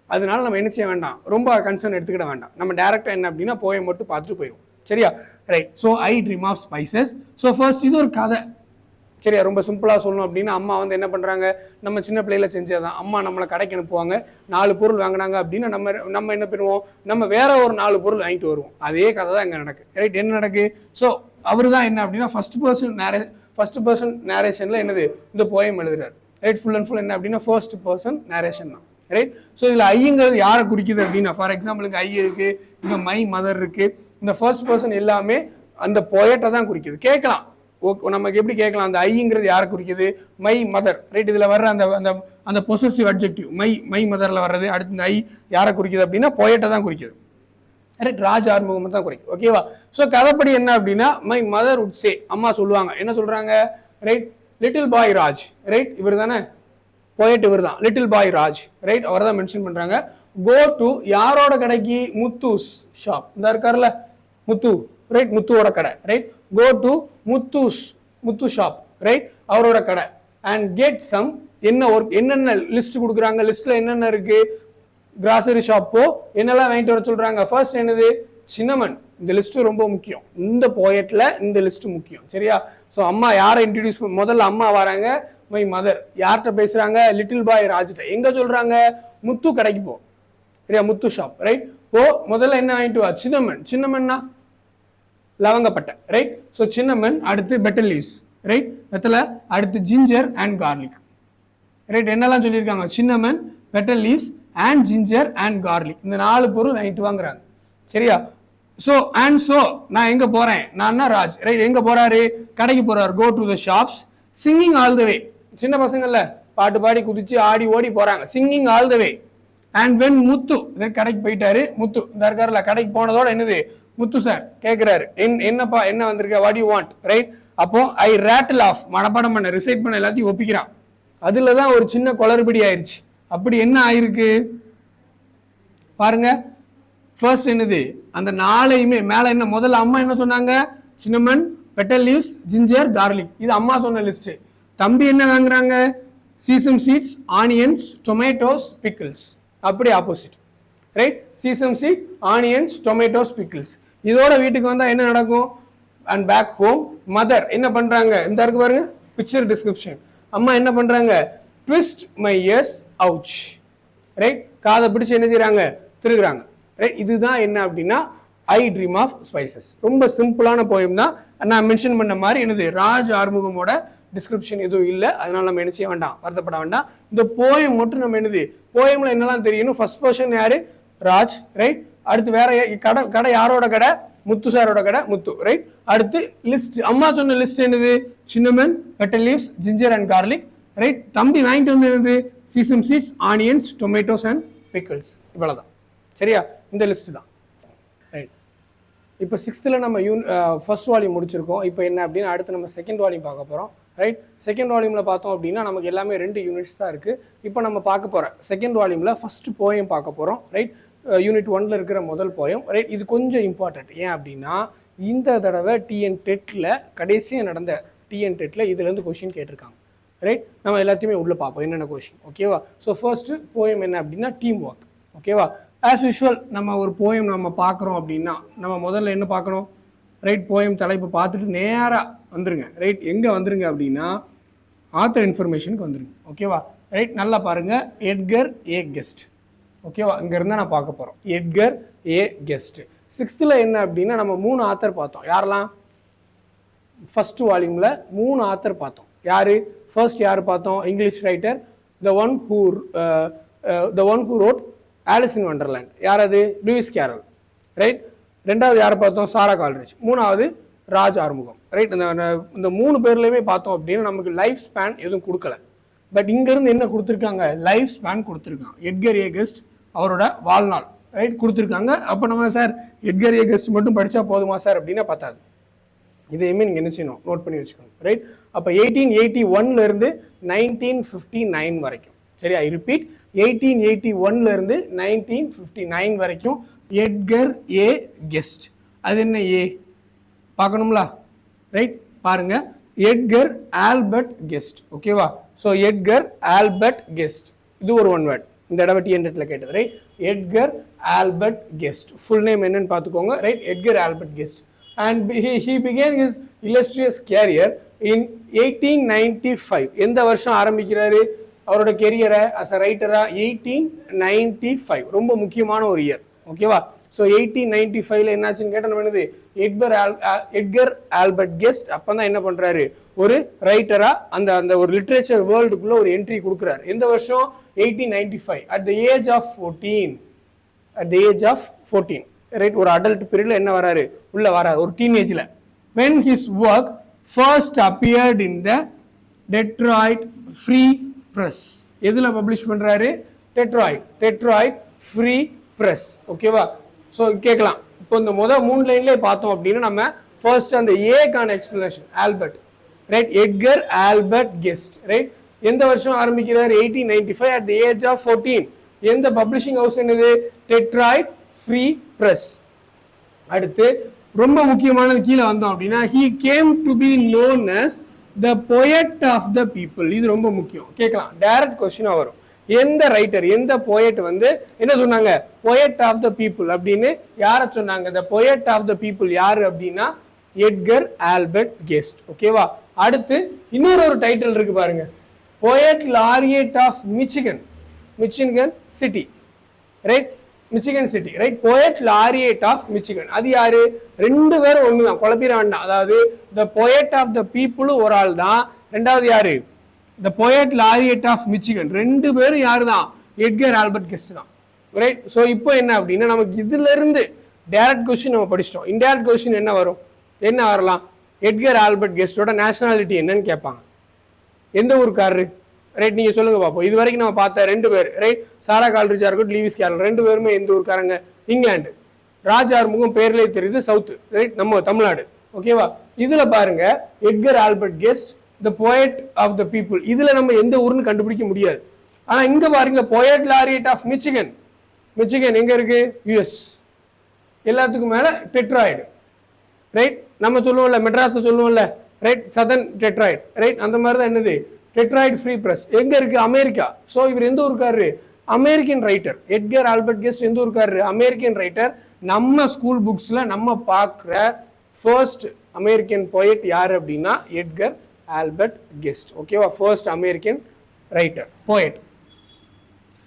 அதனால நம்ம என்ன செய்ய வேண்டாம், ரொம்ப கன்சர்ன் எடுத்துக்கிட வேண்டாம். நம்ம டேரக்டாக என்ன அப்படின்னா போயம் மட்டும் பார்த்துட்டு போயிடும். சரியா, right, so I dream of spices. So first இது ஒரு கதை. சரியா, ரொம்ப சிம்பிளாக சொல்லணும் அப்படின்னா அம்மா வந்து என்ன பண்ணுறாங்க, நம்ம சின்ன பிள்ளையில செஞ்சதான். அம்மா நம்மளை கடைக்கு அனுப்புவாங்க, 4 பொருள் வாங்கினாங்க அப்படின்னா நம்ம என்ன பண்ணுவோம், நம்ம வேற ஒரு 4 பொருள் வாங்கிட்டு வருவோம். அதே கதை தான் இங்கே நடக்கு. ரைட், என்ன நடக்கு, ஸோ அவர் தான் என்ன அப்படின்னா ஃபர்ஸ்ட் பர்சன் நேரேஷன்ல என்னது இந்த போயம் எழுதுறாரு. ரைட், ஃபுல் அண்ட் ஃபுல் என்ன அப்படின்னா ஃபர்ஸ்ட் பர்சன் நேரேஷன் தான். ரைட், ஸோ இதில் ஐங்கிறது யாரை குறிக்குது அப்படின்னா, ஃபார் எக்ஸாம்பிளுக்கு ஐ இருக்கு, இங்கே மை மதர் இருக்கு. இந்த ஃபர்ஸ்ட் பர்சன் எல்லாமே அந்த போயட்டை தான் குறிக்குது. கேட்கலாம், நமக்கு எப்படி கேட்கலாம், அந்த ஐங்கிறது யாரை குறிக்குது, மை மதர். ரைட், இதுல வர்ற அந்த அந்த அந்த பொசசிவ் அட்ஜெக்டிவ் மை மதர்ல வர்றது, அடுத்து இந்த ஐ யாரை குறிக்குது அப்படின்னா போயட்டை தான் குறிக்குது. ரைட், ராஜ் ஆறுமுகம் தான் குறிக்குது. ஓகேவா, ஸோ கதைப்படி என்ன அப்படின்னா மை மதர் உட் சே, அம்மா சொல்லுவாங்க, என்ன சொல்றாங்க, right, little boy Raj. Right, இவர் தானே போயட், இவர் தான் லிட்டில் பாய் ராஜ். ரைட், அவர் தான் மென்ஷன் பண்றாங்க. கோ டு யாரோட கடைக்கு, முத்துஸ் ஷாப். இந்த இருக்காருல்ல முத்து. ரைட், முத்துவோட கடை. Right, go to Muthu shop. Right, அவரோட கடை. அண்ட் கெட் சம், என்ன ஒர்க், என்னென்ன லிஸ்ட் கொடுக்குறாங்க, லிஸ்ட்ல என்னென்ன இருக்கு, கிராசரி ஷாப்போ என்னெல்லாம் வாங்கிட்டு வர சொல்றாங்க. ஃபர்ஸ்ட் என்னது, சின்னமன். இந்த லிஸ்ட் ரொம்ப முக்கியம். இந்த போயட்ல இந்த லிஸ்ட் முக்கியம். சரியா? ஸோ அம்மா யாரை இன்ட்ரடியூஸ் முதல்ல அம்மா வராங்க, மை மதர். யார்கிட்ட பேசுறாங்க? லிட்டில் பாய் ராஜ்கிட்ட. எங்க சொல்றாங்க? முத்து கடைக்கு போ. சரியா? முத்து ஷாப். ரைட்? போ, முதல்ல என்ன வாங்கிட்டு வா? சின்னமன். சின்னமன்னா லவங்கப்பட்டை. ரைட்? So cinnamon. அடுத்து பெட்டல் லீவ்ஸ். ரைட்? வெத்தலை. அடுத்து ஜிஞ்சர் அண்ட் கார்லிக். ரைட்? என்னெல்லாம் சொல்லியிருக்காங்க? Cinnamon, betel leaves and ginger and garlic. இந்த 4 பொருள் வாங்கிட்டு வாங்குறாங்க. சரியா? ஸோ அண்ட் ஸோ நான் எங்க போறேன்? நான் ராஜ். ரைட்? எங்க போறாரு? கடைக்கு போறாரு. Go to the shops singing all the way. சின்ன பசங்கள்ல பாட்டு பாடி குதிச்சு ஆடி ஓடி போறாங்க. Singing all the way. And when Muthu கடைக்கு போயிட்டாரு. முத்து இந்த இருக்காருல, கடைக்கு போனதோட என்னது? முத்து சார் கேட்கிறாரு, என்னப்பா என்ன வந்திருக்க, வாட் யூ வாண்ட்? ரைட்? அப்போ ஐ ரேட்டில் ஆஃப், மனப்பாடம் பண்ண, ரிசைட் பண்ண எல்லாத்தையும் ஒப்பிக்கிறான். அதுலதான் ஒரு சின்ன குளறுபடி ஆயிடுச்சு. அப்படி என்ன ஆயிருக்கு பாருங்க. ஃபர்ஸ்ட் என்னது? அந்த 4ஐயுமே மேல என்ன முதல்ல அம்மா என்ன சொன்னாங்க? Cinnamon, betel leaves, ginger, garlic. இது அம்மா சொன்ன லிஸ்ட். தம்பி என்ன வாங்குறாங்க? Sesame seeds, onions, tomatoes, pickles. அப்படி opposite. Right? Sesame seed, onions, tomatoes, pickles. இதோட வீட்டுக்கு வந்தா என்ன நடக்கும்? அண்ட் பேக் ஹோம் மதர் என்ன பண்றாங்க? இந்த இருக்கு பாருங்க பிக்சர் டிஸ்கிரிப்ஷன். அம்மா என்ன பண்றாங்க? Twist my years ouch. Right? காதை பிடிச்சு என்ன செய்யறாங்க? திருகுறாங்க. ரைட்? இதுதான் என்ன அப்படின்னா ஐ ட்ரீம் ஆஃப் ஸ்பைசஸ். ரொம்ப சிம்பிளான போயம் தான். நான் மென்ஷன் பண்ண மாதிரி என்னது ராஜ் ஆறுமுகமோட டிஸ்கிரிப்ஷன் எதுவும் இல்லை. அதனால நம்ம என்ன செய்ய வேண்டாம், வருத்தப்பட வேண்டாம். இந்த போயம் மட்டும் நம்ம என்னது, போயம்ல என்னெல்லாம் தெரியணும்? ஃபர்ஸ்ட் பர்சன் யாரு? ராஜ். ரைட்? அடுத்து வேற கடை, கடை யாரோட கடை? முத்து சாரோட கடை, முத்து. ரைட்? அடுத்து லிஸ்ட், அம்மா சொன்ன லிஸ்ட் என்னது? Cinnamon, betel leaves, ginger and garlic. Right? தம்பி வாங்கிட்டு வந்து என்னது? Sesame seeds, onions, tomatoes and pickles. இவ்வளவுதான். சரியா? இந்த லிஸ்ட் தான். ரைட்? இப்போ 6th நம்ம ஃபர்ஸ்ட் வால்யூம் முடிச்சிருக்கோம். இப்போ என்ன அப்படின்னா அடுத்து நம்ம செகண்ட் வால்யூம் பார்க்க போகிறோம். ரைட்? செகண்ட் வால்யூமில் பார்த்தோம் அப்படின்னா நமக்கு எல்லாமே 2 யூனிட்ஸ் தான் இருக்குது. இப்போ நம்ம பார்க்க போகிற செகண்ட் வால்யூமில் ஃபர்ஸ்ட் போயம் பார்க்க போகிறோம். ரைட்? யூனிட் 1ல் இருக்கிற முதல் போயம். ரைட்? இது கொஞ்சம் இம்பார்ட்டன்ட். ஏன் அப்படின்னா இந்த தடவை டிஎன் டெட்டில் கடைசியாக நடந்த டிஎன் டெட்டில் இதுலேருந்து கொஷின் கேட்டிருக்காங்க. ரைட்? நம்ம எல்லாத்தையுமே உள்ளே பார்ப்போம் என்னென்ன கொஷின். ஓகேவா? ஸோ ஃபர்ஸ்ட் போயம் என்ன அப்படின்னா டீம் ஒர்க். ஓகேவா? ஆஸ் யூஷுவல் நம்ம ஒரு போயம் நம்ம பார்க்குறோம் அப்படின்னா நம்ம முதல்ல என்ன பார்க்கணும்? ரைட்? போயம் தலைப்பு பார்த்துட்டு நேராக வந்துருங்க. ரைட்? எங்கே வந்துருங்க அப்படின்னா ஆத்தர் இன்ஃபர்மேஷனுக்கு வந்துருங்க. ஓகேவா? ரைட்? நல்லா பாருங்க. எட்கர் ஏ கெஸ்ட். ஓகேவா? இங்க இருந்தா நான் பார்க்க போறோம். எட்கர் ஏ கெஸ்ட். 6th என்ன அப்படின்னா நம்ம 3 ஆத்தர் பார்த்தோம். யாரெல்லாம்? ஃபர்ஸ்ட் வால்யூம்ல 3 ஆத்தர் பார்த்தோம். யாரு? ஃபர்ஸ்ட் யார் பார்த்தோம்? English writer, the one who wrote Alice in Wonderland. யார் அது? Lewis Carroll. ரைட்? ரெண்டாவது யாரை பார்த்தோம்? Sarah Coleridge. மூணாவது ராஜ் ஆறுமுகம். ரைட்? இந்த 3 பேர்லையுமே பார்த்தோம் அப்படின்னா நமக்கு லைஃப் ஸ்பேன் எதுவும் கொடுக்கல. பட் இங்கிருந்து என்ன கொடுத்துருக்காங்க? லைஃப் ஸ்பேன் கொடுத்துருக்காங்க. எட்கர் ஏ கெஸ்ட் அவரோட வாழ்நாள் ரைட் கொடுத்துருக்காங்க. அப்போ நம்ம சார் எட்கர் ஏ கெஸ்ட் மட்டும் படித்தா போதுமா சார் அப்படின்னா பத்தாது. இதையுமே நீங்கள் என்ன செய்யணும்? நோட் பண்ணி வச்சுக்கணும். ரைட்? அப்போ 1881 1959 வரைக்கும். சரி, ஐ ரிப்பீட், 1881 1959 வரைக்கும் எட்கர் ஏ கெஸ்ட். அது என்ன ஏ பார்க்கணும்ல? ரைட்? பாருங்க, எட்கர் ஆல்பர்ட் கெஸ்ட். ஓகேவா? ஸோ எட்கர் ஆல்பர்ட் கெஸ்ட் இது ஒரு ஒன் வேர்ட். இந்த தடவை டிஎன்டெட்ல கேட்டது. Right? Edgar Albert guest. Full name என்னன்னு பார்த்துக்கோங்க. Right? Edgar Albert guest. And he began his illustrious career in 1895. எந்த வருஷம் ஆரம்பிக்கிறாரு அவரோட கெரியரை அஸ் அ ரைட்டரா? 1895. ரொம்ப முக்கியமான ஒரு இயர். ஓகேவா? ஸோ 1895 என்னாச்சுன்னு கேட்டால் நம்ம என்னது? எட்கர் ஆல்பர்ட் கெஸ்ட் அப்போ தான் என்ன பண்ணுறாரு? ஒரு ரைட்டரா அந்த அந்த ஒரு லிட்ரேச்சர் வேர்ல்டுக்குள்ள ஒரு என்ட்ரி கொடுக்குறாரு. எந்த வருஷம்? 1895. At the age of 14. At the age of 14. Right? ஒரு அடல்ட் பீரியட்ல என்ன வராரு? உள்ள வராரு ஒரு டீனேஜ்ல. when his work first appeared in the Detroit Free Press. எதுல பப்ளிஷ் பண்றாரு? Detroit free press. ஓகேவா? ஸோ கேட்கலாம், இப்போ இந்த முதல் 3 லைன்ல பார்த்தோம் அப்படின்னா நம்ம ஃபர்ஸ்ட் அந்த ஏக்கான explanation Albert. Right? Edgar Albert Guest. Right? எந்த வருஷம் ஆரம்பிக்கிறார்? 1895 at the age of 14. எந்த பப்ளிஷிங் ஹவுஸ் என்னது? Detroit free press. அடுத்து ரொம்ப முக்கியமானது கீழே வந்தோம் அப்படின்னா he came to be known as the poet of the people. இது ரொம்ப முக்கியம். கேட்கலாம், டைரக்ட் கொஸ்டினா வரும். எந்த ரைட்டர் எந்த போயட் வந்து என்ன சொன்னாங்க போயட் ஆஃப் த பீப்புள் அப்படின்னு யார சொன்னாங்க the poet of the people யாரு அப்படின்னா எட்கர் ஆல்பர்ட் கெஸ்ட் ஓகேவா அடுத்து இன்னொரு டைட்டில் இருக்கு பாருங்க poet laureate of Michigan city right Michigan city right poet laureate of Michigan அது யாரு ரெண்டு பேரும் ஒண்ணுதான் குழப்பிட வேண்டாம் அதாவது the poet of the people ஒரு ஆள் தான் ரெண்டாவது யாரு the poet laureate of Michigan ரெண்டு பேரும் யாரு தான் எட்கர் ஆல்பர்ட் கெஸ்ட் தான் ரைட் சோ இப்போ என்ன அப்படின்னா நமக்கு இதுல இருந்து டைரக்ட் क्वेश्चन நம்ம படிச்சிட்டோம் இன்டைரக்ட் क्वेश्चन என்ன வரும் என்ன வரலாம் எட்கர் ஆல்பர்ட் கெஸ்டோட நேஷனாலிட்டி என்னன்னு கேட்பாங்க எந்த ஊருக்காரரு ரைட் நீங்க சொல்லுங்க பாப்போம் இது வரைக்கும் நம்ம பார்த்த ரெண்டு பேர் ரைட் சாரா கால்ரிஜா இருக்கட்டும் லீவிஸ் கேரல் ரெண்டு பேருமே எந்த ஊருக்காரங்க இங்கிலாந்து ராஜ் ஆறுமுகம் பேர்லயே தெரியுது சவுத் ரைட் நம்ம தமிழ்நாடு ஓகேவா இதுல பாருங்க Edgar Albert guest the poet of the people இதுல நம்ம எந்த ஊர்னு கண்டுபிடிக்க முடியாது ஆனா இங்க பாருங்க poet laureate of மிச்சிகன் எங்க இருக்கு யுஎஸ் எல்லாத்துக்கும் மேல டெட்ராய்டு ரைட் நம்ம சொல்லுவோம்ல மெட்ராஸ் சொல்லுவோம்ல ரைட் சதர்ன் டெட்ராய்டு ரைட் அந்த மாதிரி தான் என்னது டெட்ராய்டு ஃப்ரீ பிரஸ் எங்க இருக்கு அமெரிக்கா சோ இவர் எந்த ஊருக்காரரு American writer Edgar Albert Guest எந்த ஊருக்காரரு அமெரிக்கன் ரைட்டர் நம்ம ஸ்கூல் புக்ஸ்ல நம்ம பார்க்குற ஃபர்ஸ்ட் அமெரிக்கன் போயட் யாரு அப்படின்னா எட்கர் ஆல்பர்ட் கெஸ்ட் ஓகேவா ஃபர்ஸ்ட் அமெரிக்கன் ரைட்டர் போயட்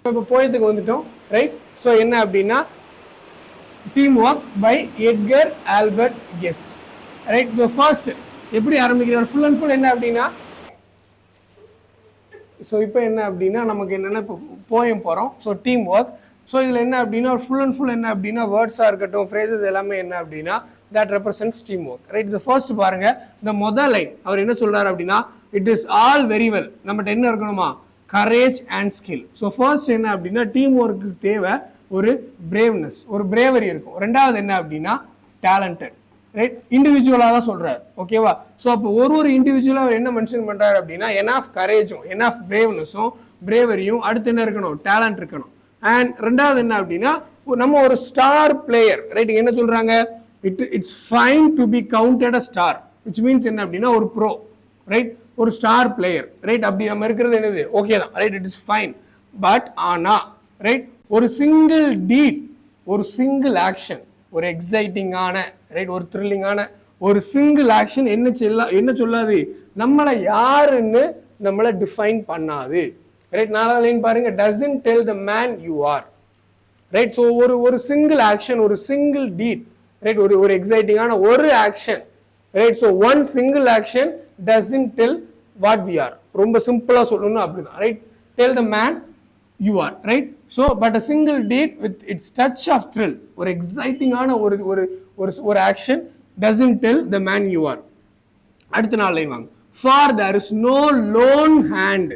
இப்போ போயத்துக்கு வந்துட்டோம் ரைட் ஸோ என்ன அப்படின்னா team work by Edgar Albert Guest right so first எப்படி ஆரம்பிக்கிறார் ஃபுல் அண்ட் ஃபுல் என்ன அப்படின்னா ஸோ இப்போ என்ன அப்படின்னா நமக்கு என்னென்ன இப்போ போயம் போகிறோம் ஸோ டீம் ஒர்க் ஸோ இதில் என்ன அப்படின்னா ஃபுல் அண்ட் ஃபுல் என்ன அப்படின்னா வேர்ட்ஸாக இருக்கட்டும் ஃப்ரேசஸ் எல்லாமே என்ன அப்படின்னா that represents teamwork right the first பாருங்க இந்த முதல் லைன் அவர் என்ன சொல்றாரு அப்படின்னா it is all very well நம்மட்ட என்ன இருக்கணுமா courage and skill so first என்ன அப்படின்னா டீம் ஒர்க்கு தேவை ஒரு braveness ஒரு bravery இருக்கும் ரெண்டாவது என்ன அப்படின்னா talented ரைட் இண்டிவிஜுவலா தான் சொல்றாரு ஓகேவா சோ அப்போ ஒரு இண்டிவிஜுவலா அவர் என்ன மென்ஷன் பண்றாரு அப்படின்னா enough courageம் enough bravenessம் braveryயும் அடுத்து என்ன இருக்கணும் talent இருக்கணும் and ரெண்டாவது என்ன அப்படின்னா நம்ம ஒரு ஸ்டார் பிளேயர் ரைட் என்ன சொல்றாங்க it's fine to be counted a star which means என்ன அப்படின்னா ஒரு ப்ரோ ரைட் ஒரு ஸ்டார் பிளேயர் ரைட் அப்படி நம்ம இருக்கிறது என்னது ஓகே தான் right it is fine but ஆனா ரைட் ஒரு சிங்கிள் டீட் ஒரு சிங்கிள் ஆக்ஷன் ஒரு எக்ஸைட்டிங்கான ரைட் ஒரு த்ரில்லிங்கான ஒரு சிங்கிள் ஆக்ஷன் என்ன சொல்லாது நம்மளை யாருன்னு நம்மளை டிஃபைன் பண்ணாது ரைட் நாலாவது லைன் பாருங்க doesn't tell the man you are right so ஒரு சிங்கிள் ஆக்ஷன் ஒரு சிங்கிள் டீட் ரைட் ஒரு எக்ஸைட்டிங்கான ஒரு action right so one single action doesn't tell what we are ரொம்ப சிம்பிளா சொல்லணும் அப்படிதான் right tell the man you are right so but a single deed with its touch of thrill ஒரு எக்ஸைட்டிங்கான ஒரு action doesn't tell the man you are அடுத்த நாள் line வாங்க for there is no lone hand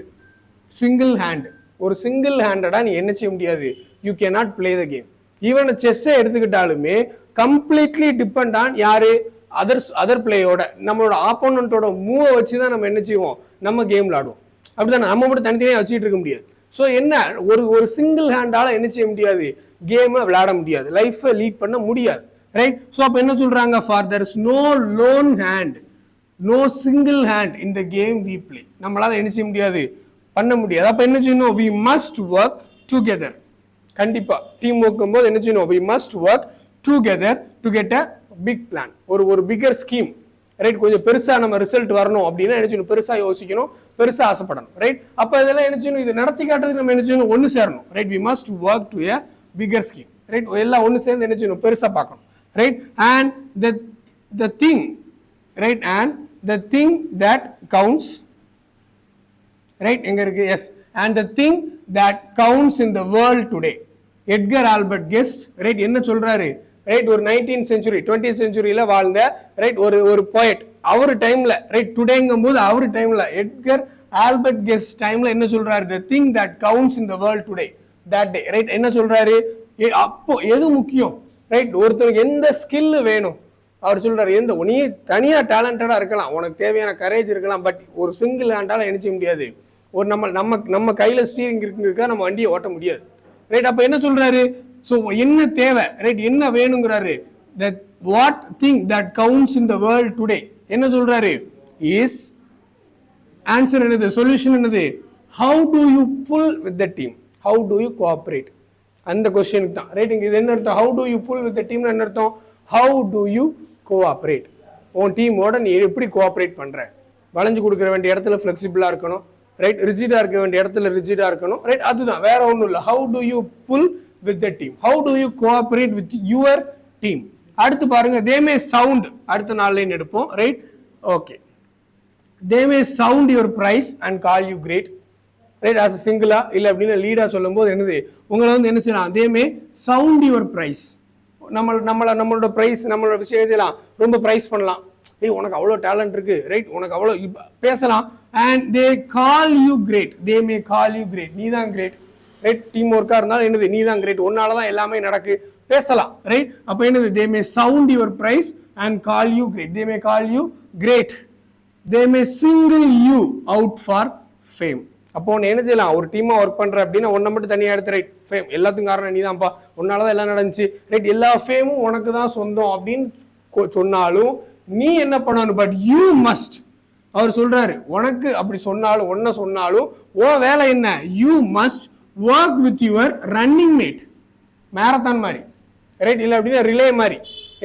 single hand ஒரு single ஹேண்டடா நீ என்ன செய்ய முடியாது you cannot play the game even செஸ்ஸை எடுத்துக்கிட்டாலுமே கம்ப்ளீட்லி டிபெண்ட் ஆன் யாரு அதர் பிளேயோட நம்மளோட ஆப்போனண்டோட மூவை வச்சு தான் நம்ம என்ன செய்வோம் நம்ம கேம் விளாடுவோம் அப்படிதான் நம்ம மட்டும் தனித்தனியாக வச்சுட்டு இருக்க முடியாது ஸோ என்ன ஒரு சிங்கிள் ஹேண்டால என்ன செய்ய முடியாது கேமை விளையாட முடியாது லைஃபை லீட் பண்ண முடியாது ரைட் ஸோ அப்போ என்ன சொல்றாங்க for there is no lone hand no single hand in the game we play நம்மளால என்ன செய்ய முடியாது பண்ண முடியாது அப்போ என்ன செய்யணும் we must work together கண்டிப்பா டீம் ஒர்க்கும் போது என்ன செய்யணும் we must work together to get a big plan ஒரு bigger scheme ரைட் கொஞ்சம் பெருசா நம்ம ரிசல்ட் வரணும் அப்படின்னா என்ன செய்யணும் பெருசா யோசிக்கணும் பெருசா ஆசைப்படணும் ரைட் அப்ப இதெல்லாம் என்ன செய்யணும் இது நடத்தி காட்டுறதுக்கு நம்ம என்ன செய்யணும் ஒன்னு சேரணும் right we must work to a bigger scheme right எல்லாம் ஒன்னு சேர்ந்து என்ன செய்யணும் பெருசா பார்க்கணும் right and the thing right and the thing that counts right எங்க இருக்கு yes and the thing that counts in the world today Edgar Albert Guest right என்ன சொல்றாரு ரைட் ஒரு 19th century 20th centuryல வாழ்ந்த ரைட் ஒரு போயட் அவர் டைம்ல right டுடேங்கும் போது அவர் டைம்ல எட்கர் ஆல்பர்ட் கெஸ்ட் டைம்ல என்ன சொல்றாரு the thing that counts in the world today that day right என்ன சொல்றாரு அப்போ எது முக்கியம் ரைட் ஒருத்தருக்கு எந்த ஸ்கில் வேணும் அவர் சொல்றாரு எந்த நீ தனியா டேலண்டடா இருக்கலாம் உனக்கு தேவையான கரேஜ் இருக்கலாம் பட் ஒரு சிங்கிள் ஹேண்டால என்ன செய்ய முடியாது ஒரு நம்ம கையில ஸ்டீரிங் இருக்குங்கறதுக்காக நம்ம வண்டியை ஓட்ட முடியாது ரைட் அப்ப என்ன சொல்றாரு சோ என்ன தேவை ரைட் என்ன வேணும்ங்கறாரு that what thing that counts in the world today என்ன சொல்றாரு is answer என்னது சொல்யூஷன் என்னது how do you pull with the team, how do you cooperate, அந்த கொஸ்டினுக்கு தான் ரைட். இது என்ன அர்த்தம், how do you pull with the டீம்னு என்ன அர்த்தம், ஹவு டு யூ கோஆப்ரேட், உன் டீமோட நீ எப்படி கோஆப்ரேட் பண்ற, வளைஞ்சு கொடுக்குற வேண்டிய இடத்துல ஃபிளெக்சிபிளா இருக்கணும் ரைட், ரிஜிடா இருக்க வேண்டிய இடத்துல ரிஜிடா இருக்கணும் ரைட், அதுதான் வேற ஒன்றும் இல்லை. How do you pull with the team, how do you cooperate with your team. அடுத்து பாருங்க, தே மே சவுண்ட், அடுத்த 4 லைன் எடுப்போம் right. Okay, they may sound your praise and call you great right, as a சிங்கிளா இல்ல அப்படின்னு லீடா சொல்லும்போது என்னது, உங்களை வந்து என்ன செய்யலாம், தே மே சவுண்ட் யுவர் பிரைஸ், நம்மளோட பிரைஸ், நம்மளோட விஷயம் செய்யலாம், ரொம்ப பிரைஸ் பண்ணலாம், ஏய் உனக்கு அவ்வளோ டேலண்ட் இருக்கு ரைட், உனக்கு அவ்வளோ பேசலாம். And they call you great, they may call you great, நீ தான் கிரேட் ரைட், டீம் ஒர்க்கா இருந்தாலும் என்னது, நீ தான் கிரேட், உன்னாலதான் எல்லாமே நடக்கு, பேசலாம் ரைட். அப்ப என்னது, they may sound your praise and call you great, they may call you great, they may single you out for fame. அப்போ ஒன்று என்ன செய்யலாம், ஒரு டீமா ஒர்க் பண்ற அப்படின்னா ஒன்றை மட்டும் தனியாக எடுத்து ரைட், ஃபேம் எல்லாத்துக்கும் காரணம் நீ தான்ப்பா, உன்னாலதான் எல்லாம் நடந்துச்சு ரைட், எல்லா ஃபேமும் உனக்கு தான் சொந்தம் அப்படின்னு சொன்னாலும் நீ என்ன பண்ணணும், பட் யூ மஸ்ட், அவர் சொல்றாரு உனக்கு அப்படி சொன்னாலும் ஒன்ன சொன்னாலும் உன் வேலை என்ன, you must work with your running mate, marathon மாதிரி ரைட், இல்லை அப்படின்னா ரிலே மாதிரி,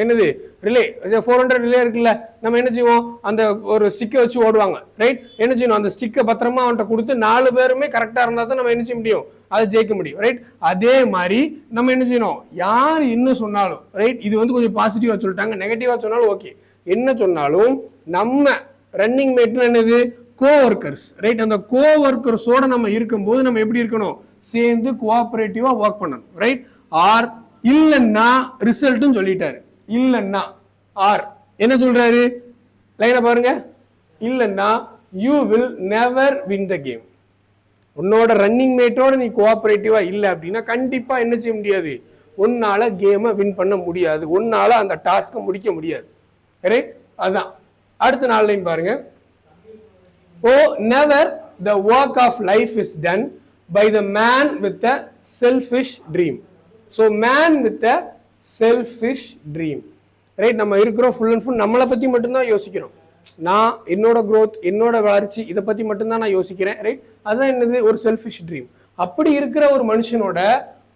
என்னது ரிலே 400 ரிலே இருக்குல்ல, நம்ம என்ன செய்வோம், அந்த ஒரு ஸ்டிக்கை வச்சு ஓடுவாங்க ரைட், என்ன செய்யணும், அந்த ஸ்டிக்கை பத்திரமா அவன்கிட்ட கொடுத்து 4 பேருமே கரெக்டா இருந்தா தான் நம்ம என்ன செய்ய முடியும், அதை ஜெயிக்க முடியும் ரைட். அதே மாதிரி நம்ம என்ன செய்யணும், யார் என்ன சொன்னாலும் ரைட், இது வந்து கொஞ்சம் பாசிட்டிவா சொல்லிட்டாங்க, நெகட்டிவா சொன்னாலும் ஓகே, என்ன சொன்னாலும் நம்ம ரன்னிங் மேட்னா என்னது, கோ ஒர்க்கர்ஸ் ரைட், அந்த கோ ஒர்க்கர்ஸோட நம்ம இருக்கும்போது நம்ம எப்படி இருக்கணும், சேர்ந்து கோஆபரேட்டிவா ஒர்க் பண்ணணும் ரைட். ஆர் இல்லைன்னா ரிசல்ட்டும் சொல்லிட்டாரு, இல்லைன்னா ஆர் என்ன சொல்றாரு, லைனை பாருங்க, இல்லைன்னா you will never win the game, உன்னோட ரன்னிங் மேட்டோட நீ கோஆபரேட்டிவா இல்லை அப்படின்னா கண்டிப்பா என்ன செய்ய முடியாது, உன்னால கேமை வின் பண்ண முடியாது, உன்னால அந்த டாஸ்கை முடிக்க முடியாது ரைட். அதான் அடுத்த 4 லைன் பாருங்க, oh never the work of life is done by the man with a selfish dream. So man with a selfish dream right, நம்ம இருக்கிறோம் ஃபுல் அண்ட் ஃபுல் நம்மளை பத்தி மட்டும்தான் யோசிக்கிறோம், நான் என்னோட growth என்னோட வளர்ச்சி இதை பத்தி மட்டும்தான் நான் யோசிக்கிறேன் ரைட், அதுதான் என்னது, ஒரு செல்ஃபிஷ் ட்ரீம். அப்படி இருக்கிற ஒரு மனுஷனோட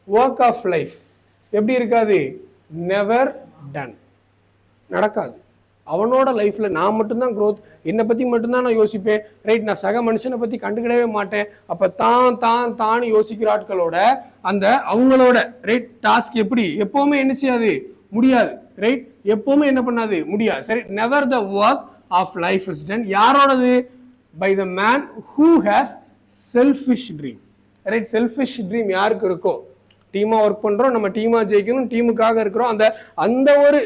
ஒர்க் ஆஃப் லைஃப் எப்படி இருக்காது, நெவர் டன், நடக்காது. அவனோட லைஃப்ல நான் மட்டும்தான் growth, என்னை பத்தி மட்டும்தான் நான் யோசிப்பேன் ரைட், நான் சக மனுஷனை பத்தி கண்டுக்கிடவே மாட்டேன். அப்ப தான் யோசிக்கிற ஆட்களோட அந்த அவங்களோட ரைட் டாஸ்க் எப்படி எப்பவுமே என்ன செய்யாது, முடியாது ரைட், எப்பவுமே என்ன பண்ணாது, முடியாது சரி. Never the work of life is done, யாரோடது, by the man who has selfish dream right. Selfish dream யாருக்கு இருக்கோ, டீமா ஒர்க் பண்றோம், நம்ம டீமா ஜெயிக்கணும், டீமுக்காக இருக்கிறோம், அந்த ஒரு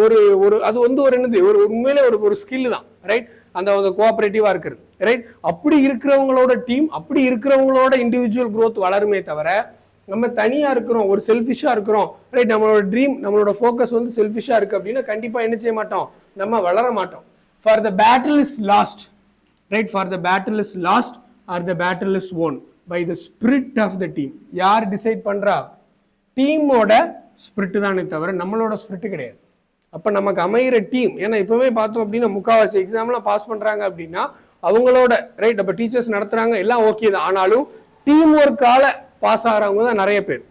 ஒரு அது வந்து ஒரு என்னது, ஒரு உண்மையிலே ஒரு ஸ்கில் தான் ரைட், அந்த கோஆபரேட்டிவா இருக்கிறது ரைட். அப்படி இருக்கிறவங்களோட டீம், அப்படி இருக்கிறவங்களோட இண்டிவிஜுவல் growth வளருமே தவிர நம்ம தனியா இருக்கிறோம், ஒரு செல்ஃபிஷா இருக்கிறோம் ரைட், நம்மளோட ட்ரீம் நம்மளோட ஃபோக்கஸ் வந்து செல்ஃபிஷா இருக்கு அப்படின்னா கண்டிப்பா என்ன செய்ய மாட்டோம், நம்ம வளர மாட்டோம். For the battle is lost right, for the battle is lost or the battle is won by the spirit of the team. யார் டிசைட் பண்றா, டீமோட ஸ்பிரிட் தானே தவிர நம்மளோட ஸ்பிரிட் கிடையாது. அப்ப நமக்கு அமைகிற டீம், ஏன்னா இப்பவே பார்த்தோம் அப்படின்னா முக்காவாசி எக்ஸாம்லாம் பாஸ் பண்றாங்க அப்படின்னா அவங்களோட ரைட், அப்ப டீச்சர்ஸ் நடத்துறாங்க எல்லாம் ஓகே தான், ஆனாலும் டீம் ஒர்க்கால பாஸ் ஆகிறவங்க தான் நிறைய பேர்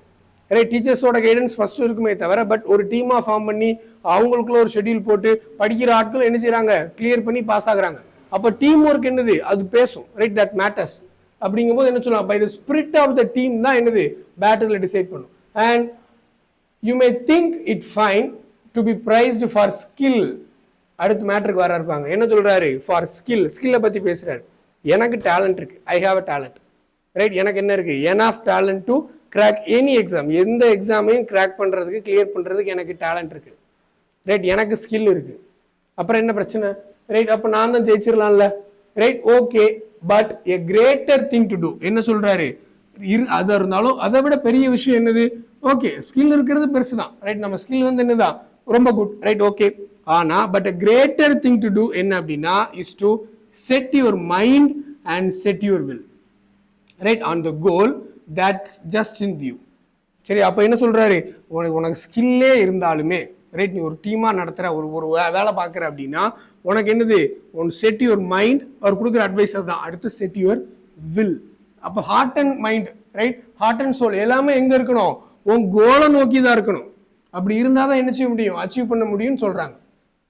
ரைட். டீச்சர்ஸோட கைடன்ஸ் ஃபர்ஸ்ட் இருக்குமே தவிர பட் ஒரு டீமா ஃபார்ம் பண்ணி அவங்களுக்குள்ள ஒரு ஷெட்யூல் போட்டு படிக்கிற ஆட்கள் என்ன செய்யறாங்க, கிளியர் பண்ணி பாஸ் ஆகுறாங்க. அப்ப டீம் ஒர்க் என்னது, அது பேசும் ரைட், தட் மேட்டர்ஸ். அப்படிங்கும்போது என்ன சொல்லலாம், by the spirit of the team தான் என்னது பேட்டில் டிசைட் பண்ணும். And you may think it fine to be praised for skill. அடுத்த மேட்டருக்கு வர இருப்பாங்க, என்ன சொல்றாரு, ஃபார் ஸ்கில்லை பத்தி பேசுறாரு. எனக்கு டேலண்ட் இருக்கு, I have a talent right, எனக்கு என்ன இருக்கு, enough talent to crack any exam, எந்த எக்ஸாமையும் கிராக் பண்றதுக்கு கிளியர் பண்றதுக்கு எனக்கு டேலண்ட் இருக்கு ரைட், எனக்கு ஸ்கில் இருக்கு. அப்புறம் என்ன பிரச்சனை ரைட், அப்ப நான் தான் ஜெயிச்சிடலாம்ல right, okay. But a greater thing to do, என்ன சொல்றாரு, அது இருந்தாலும் அதை விட பெரிய விஷயம் என்னது, ஓகே ஸ்கில் இருக்கிறது பெருசுதான் ரைட், நம்ம ஸ்கில் வந்து என்னதான் ரொம்ப குட் ரைட், ஓகே. ஆனா but a greater thing to do என்ன அப்படின்னா is to set your mind and set your will right on the goal that's just in view. சரி, அப்ப என்ன சொல்றாரு, உனக்கு ஸ்கில்லே இருந்தாலுமே ரைட், நீ ஒரு டீமா நடத்துற, ஒரு வேலை பார்க்குற அப்படின்னா உனக்கு என்னது, ஒன் செட் யுவர் மைண்ட், அவர் கொடுக்குற அட்வைஸ் தான். அடுத்து செட் யுவர் வில், அப்போ heart and mind, right, heart and soul எல்லாமே எங்க இருக்கணும்? உன் கோலை நோக்கி தான் இருக்கணும். அப்படி இருந்தால் தான் என்ன செய்ய முடியும்? அச்சீவ் பண்ண முடியும்னு சொல்றாங்க,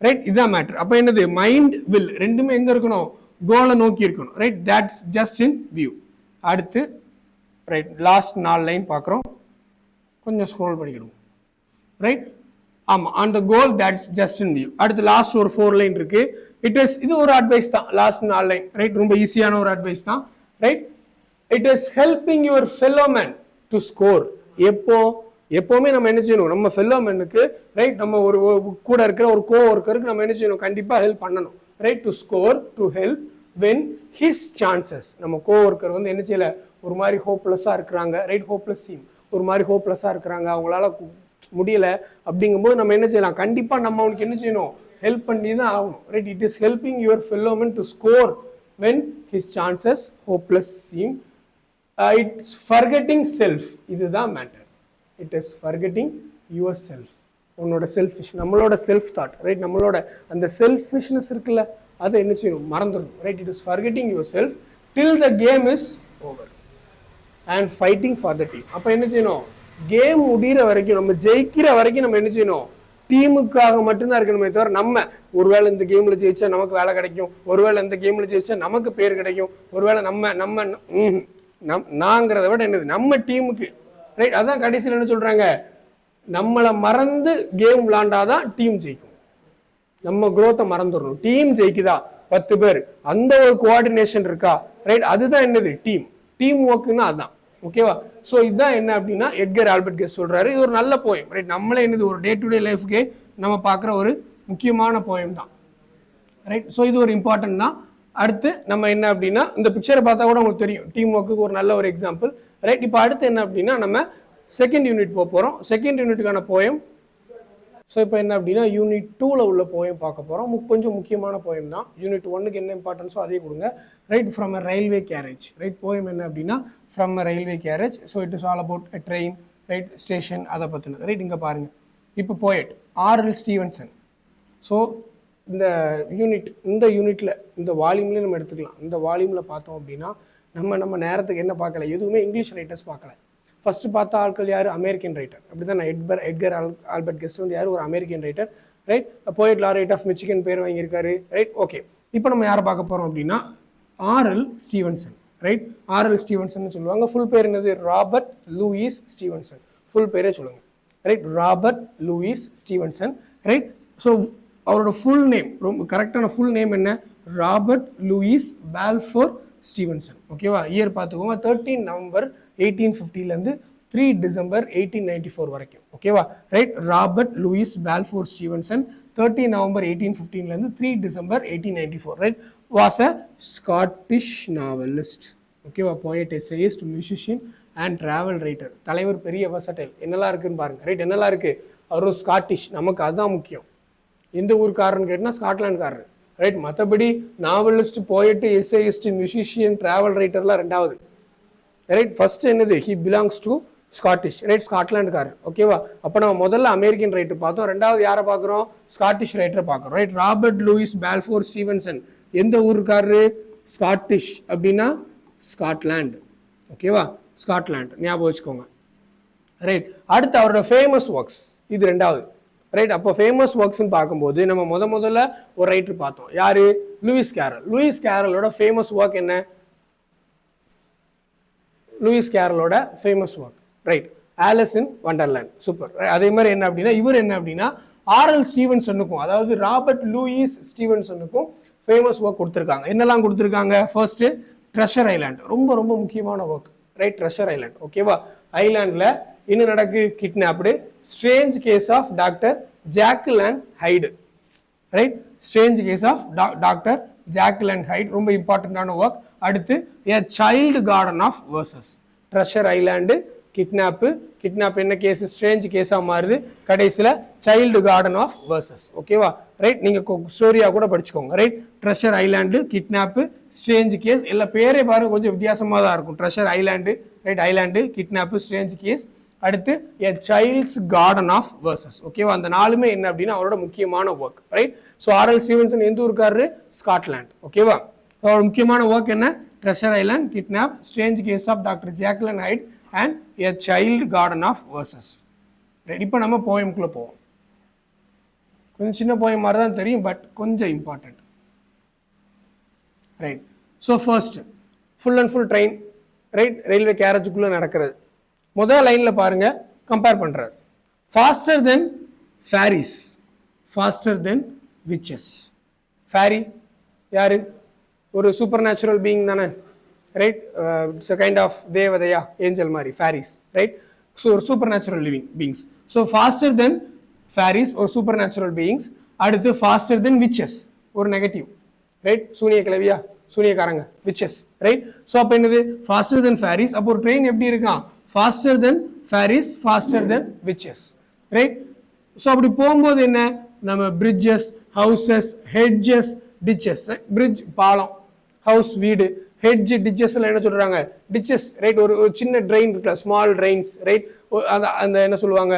ரைட். இதான் மேட்டர். அப்போ என்னது? மைண்ட் வில் ரெண்டுமே எங்க இருக்கணும்? கோலை நோக்கி இருக்கணும், right. That's just in view. அடுத்து ரைட், லாஸ்ட் 4 லைன் பார்க்குறோம், கொஞ்சம் ஸ்க்ரோல் பண்ணிக்கிடுவோம், ரைட். ஆமா, on the goal that's just in view. அடுத்து லாஸ்ட் ஒரு 4 லைன் இருக்கு. இது ஒரு அட்வைஸ் தான், லாஸ்ட் 4 லைன், ரைட். ரொம்ப ஈஸியான ஒரு அட்வைஸ் தான், right. It is helping your fellow man to score. எப்போவுமே நம்ம என்ன செய்யணும்? நம்ம ஃபெல்லோ மேனுக்கு, ரைட், நம்ம ஒரு கூட இருக்கிற ஒரு கோவொர்க்கருக்கு நம்ம என்ன செய்யணும்? கண்டிப்பாக ஹெல்ப் பண்ணணும், right. To score, to help when his chances. நம்ம கோவொர்க்கர் வந்து என்ன செய்யல, ஒரு மாதிரி ஹோப்லெஸ்ஸாக இருக்கிறாங்க, ரைட். ஹோப்லெஸ் சீம், ஒரு மாதிரி ஹோப்லெஸ்ஸாக இருக்கிறாங்க, அவங்களால முடியல அப்படிங்கும்போது நம்ம என்ன செய்யலாம்? கண்டிப்பாக நம்ம அவனுக்கு என்ன செய்யணும்? ஹெல்ப் பண்ணி தான் ஆகணும், right. It is helping your fellow man to score when his chances hopeless seem. It's forgetting self. இதுதான் matter. It is forgetting yourself. உன்னோட செல்ஃபிஷ், நம்மளோட செல்ஃப் தாட், ரைட். நம்மளோட அந்த செல்ஃபிஷ்னஸ் இருக்குல்ல, அதை என்ன செய்யணும்? மறந்துடணும், right. It is forgetting yourself till the game is over and fighting for the team. அப்போ என்ன செய்யணும்? கேம் முடிகிற வரைக்கும், நம்ம ஜெயிக்கிற வரைக்கும் நம்ம என்ன செய்யணும்? டீமுக்காக மட்டும்தான் இருக்கணுமே தவிர, நம்ம ஒருவேளை இந்த கேம்ல ஜெயிச்சா நமக்கு வேலை கிடைக்கும், ஒருவேளை இந்த கேம்ல ஜெயிச்சா நமக்கு பேர் கிடைக்கும், ஒருவேளை நாங்கிறத விட என்னது? நம்ம டீமுக்கு, ரைட். அதான் கடைசியில் என்ன சொல்றாங்க? நம்மளை மறந்து கேம் விளாண்டாதான் டீம் ஜெயிக்கும். நம்ம குரோத்தை மறந்துடணும். டீம் ஜெயிக்குதா 10 பேர், அந்த ஒரு கோஆர்டினேஷன் இருக்கா, ரைட். அதுதான் என்னது? டீம் ஒர்க்குன்னா அதுதான், ஓகேவா? ஸோ இதுதான் என்ன அப்படின்னா எட்கர் ஆல்பர்ட் கெஸ் சொல்றாரு. இது ஒரு நல்ல போயம், ரைட். நம்மளே என்னது? ஒரு டே டு டே லைஃப்க்கே நம்ம பார்க்குற ஒரு முக்கியமான போயம் தான், ரைட். ஸோ இது ஒரு இம்பார்ட்டன்ட் தான். அடுத்து நம்ம என்ன அப்படின்னா, இந்த பிக்சரை பார்த்தா கூட உங்களுக்கு தெரியும், டீம் ஒர்க்குக்கு ஒரு நல்ல ஒரு எக்ஸாம்பிள், ரைட். இப்போ அடுத்து என்ன அப்படின்னா, நம்ம செகண்ட் யூனிட் போகிறோம். செகண்ட் யூனிட்டுக்கான போயம். ஸோ இப்போ என்ன அப்படின்னா, யூனிட் 2ல உள்ள போயம் பார்க்க போகிறோம். கொஞ்சம் முக்கியமான போயம் தான். யூனிட் 1க்கு என்ன இம்பார்ட்டன்ஸோ அதே கொடுங்க, right. From a railway carriage, right. Poem என்ன அப்படின்னா, from a railway carriage. So it is all about a train, right, station, அதை பற்றினது, ரைட். இங்கே பாருங்கள், இப்போ போயட் ஆர்எல் ஸ்டீவன்சன். ஸோ இந்த யூனிட்ல இந்த வால்யூம்லேயே நம்ம எடுத்துக்கலாம். இந்த வால்யூமில் பார்த்தோம் அப்படின்னா நம்ம நேரத்துக்கு என்ன பார்க்கல, எதுவுமே இங்கிலீஷ் ரைட்டர்ஸ் பார்க்கல. ஃபர்ஸ்ட் பார்த்த ஆட்கள் யார்? American writer. அப்படி தான் எட்கர் ஆல்பர்ட் கெஸ்ட் வந்து யார்? ஒரு American writer, right. Poet laureate of Michigan பேர் வாங்கியிருக்காரு, ரைட். ஓகே, இப்போ நம்ம யாரை பார்க்க போகிறோம் அப்படின்னா RL Stevenson, right. RL Stevenson சொல்லுவாங்க. ஃபுல் பேர் என்னது? Robert Louis Stevenson. ஃபுல் பேரே சொல்லுங்க, right. Robert Louis Stevenson, right. So அவரோட ஃபுல் நேம், ரொம்ப கரெக்டான ஃபுல் நேம் என்ன? ராபர்ட் லூயிஸ் பால்ஃபோர் ஸ்டீவன்சன், ஓகேவா? இயர் பார்த்துக்கோங்க, 13 நவம்பர் 1850 3 டிசம்பர் 1894 வரைக்கும், ஓகேவா? Right. Robert Louis Balfour Stevenson 13 November 1850 3 December 1894, right. Was a Scottish novelist, ஓகேவா? Poet, essayist, musician and travel writer. தலைவர் பெரிய வெர்சடைல். என்னெல்லாம் இருக்குன்னு பாருங்க, ரைட். என்னெல்லாம் இருக்கு? அவர் ஸ்காட்டிஷ், நமக்கு அதுதான் முக்கியம். எந்த ஊருக்காரன்னு கேட்டால் ஸ்காட்லாண்டுக்காரர், ரைட். மற்றபடி novelist, poet, essayist, musician, travel ரைட்டர்லாம் ரெண்டாவது, ரைட். ஃபர்ஸ்ட் என்னது? He belongs to Scottish, right. ஸ்காட்லாண்டுக்காரர், ஓகேவா? அப்போ நம்ம முதல்ல அமெரிக்கன் ரைட்டர் பார்த்தோம், ரெண்டாவது யாரை பார்க்குறோம்? ஸ்காட்டிஷ் ரைட்டர் பார்க்குறோம், right. Robert Louis Balfour Stevenson எந்த ஊருக்காரரு? ஸ்காட்டிஷ் அப்படின்னா ஸ்காட்லாண்டு, ஓகேவா? ஸ்காட்லாண்டு ஞாபகம் வச்சுக்கோங்க, ரைட். அடுத்து அவரோட ஃபேமஸ் ஒர்க்ஸ், இது ரெண்டாவது, ரைட். அப்போ ஃபேமஸ் ஒர்க்ஸ்ன்னு பார்க்கும்போது நம்ம முதல்ல ஒரு ரைட்டர் பார்த்தோம், யாரு? Lewis Carroll. லூயிஸ் கேரலோட ஃபேமஸ் ஒர்க் என்ன? லூயிஸ் கேரலோட famous work, right, Alice in Wonderland. Super. அதே மாதிரி என்ன அப்படின்னா, இவர் என்ன அப்படின்னா ஆர்எல் ஸ்டீவன்சனுக்கும், அதாவது ராபர்ட் லூயிஸ் ஸ்டீவன்சனுக்கும் ஃபேமஸ் ஒர்க் கொடுத்துருக்காங்க. என்னெல்லாம் கொடுத்துருக்காங்க? ஃபர்ஸ்ட் ட்ரெஷர் ஐலாண்ட், ரொம்ப முக்கியமான ஒர்க், ரைட். ட்ரெஷர் ஐலாண்ட், ஓகேவா? ஐலாண்டில் என்ன நடக்கு? Kidnapped. Strange case of doctor Jekyll and Hyde, right. Strange case of doctor Jekyll and Hyde, ரொம்ப இம்பார்ட்டன்டான ஒர்க். அடுத்து a child garden of verses. Treasure island, kidnap என்ன கேஸ்? ஸ்ட்ரேஞ்ச் கேஸாக மாறுது. கடைசியில் சைல்டு கார்டன் ஆஃப் வேர்சஸ், ஓகேவா? Right. நீங்கள் ஸ்டோரியாக கூட படிச்சுக்கோங்க, right. Treasure island, kidnap, strange case, எல்லா பேரே பாருங்க கொஞ்சம் வித்தியாசமாக தான் இருக்கும். Treasure island, right. Island, kidnap, strange case. அடுத்து எ சைல்ட்ஸ் கார்டன் ஆஃப் வேர்சஸ், ஓகேவா? அந்த நாலுமே என்ன அப்படின்னா அவரோட முக்கியமான work, right. So RL Stevenson எந்த ஊருக்காரரு? ஸ்காட்லாண்ட், ஓகேவா? அவரோட முக்கியமான ஒர்க் என்ன? Treasure Island, Kidnap, Strange Case of Dr. Jekyll and Hyde, and A Child Garden of Verses. Right, இப்போ நம்ம போயம்குள்ளே போவோம். கொஞ்சம் சின்ன போயம் மாதிரி தான் தெரியும், பட் கொஞ்சம் important. Right, so first full and full train, right, railway கேரேஜுக்குள்ளே நடக்கிறது. முதல் லைனில் பாருங்க, கம்பேர் பண்ணுறாரு. Faster than fairies, faster than witches. Fairy யாரு? ஒரு சூப்பர் நேச்சுரல் பீயிங் தானே, right? It's a kind of தேவதையா, ஏஞ்சல் மாதிரி ஃபேரிஸ், ரைட்? ஸோ ஒரு super natural living beings. So faster than fairies ஒரு சூப்பர் நேச்சுரல் பீயிங்ஸ். அடுத்து faster than witches ஒரு negative, right? சூனிய கிளவியா, சூனியக்காரங்க, விச்சஸ், ரைட்? ஸோ அப்போ என்னது? Faster than fairies. அப்போ ஒரு ட்ரெயின் எப்படி இருக்கான்? Faster than fairies, faster than witches, right? So அப்படி போகும்போது என்ன, நம்ம bridges, houses, hedges, ditches. Bridge பாலம், ஹவுஸ் வீடு, ஹெட்ஜ், டிச்சஸ்ல என்ன சொல்றாங்க? Ditches, right? ஒரு சின்ன ட்ரெயின் இருக்குல்ல, ஸ்மால் ட்ரெயின்ஸ், ரைட்? அந்த என்ன சொல்லுவாங்க,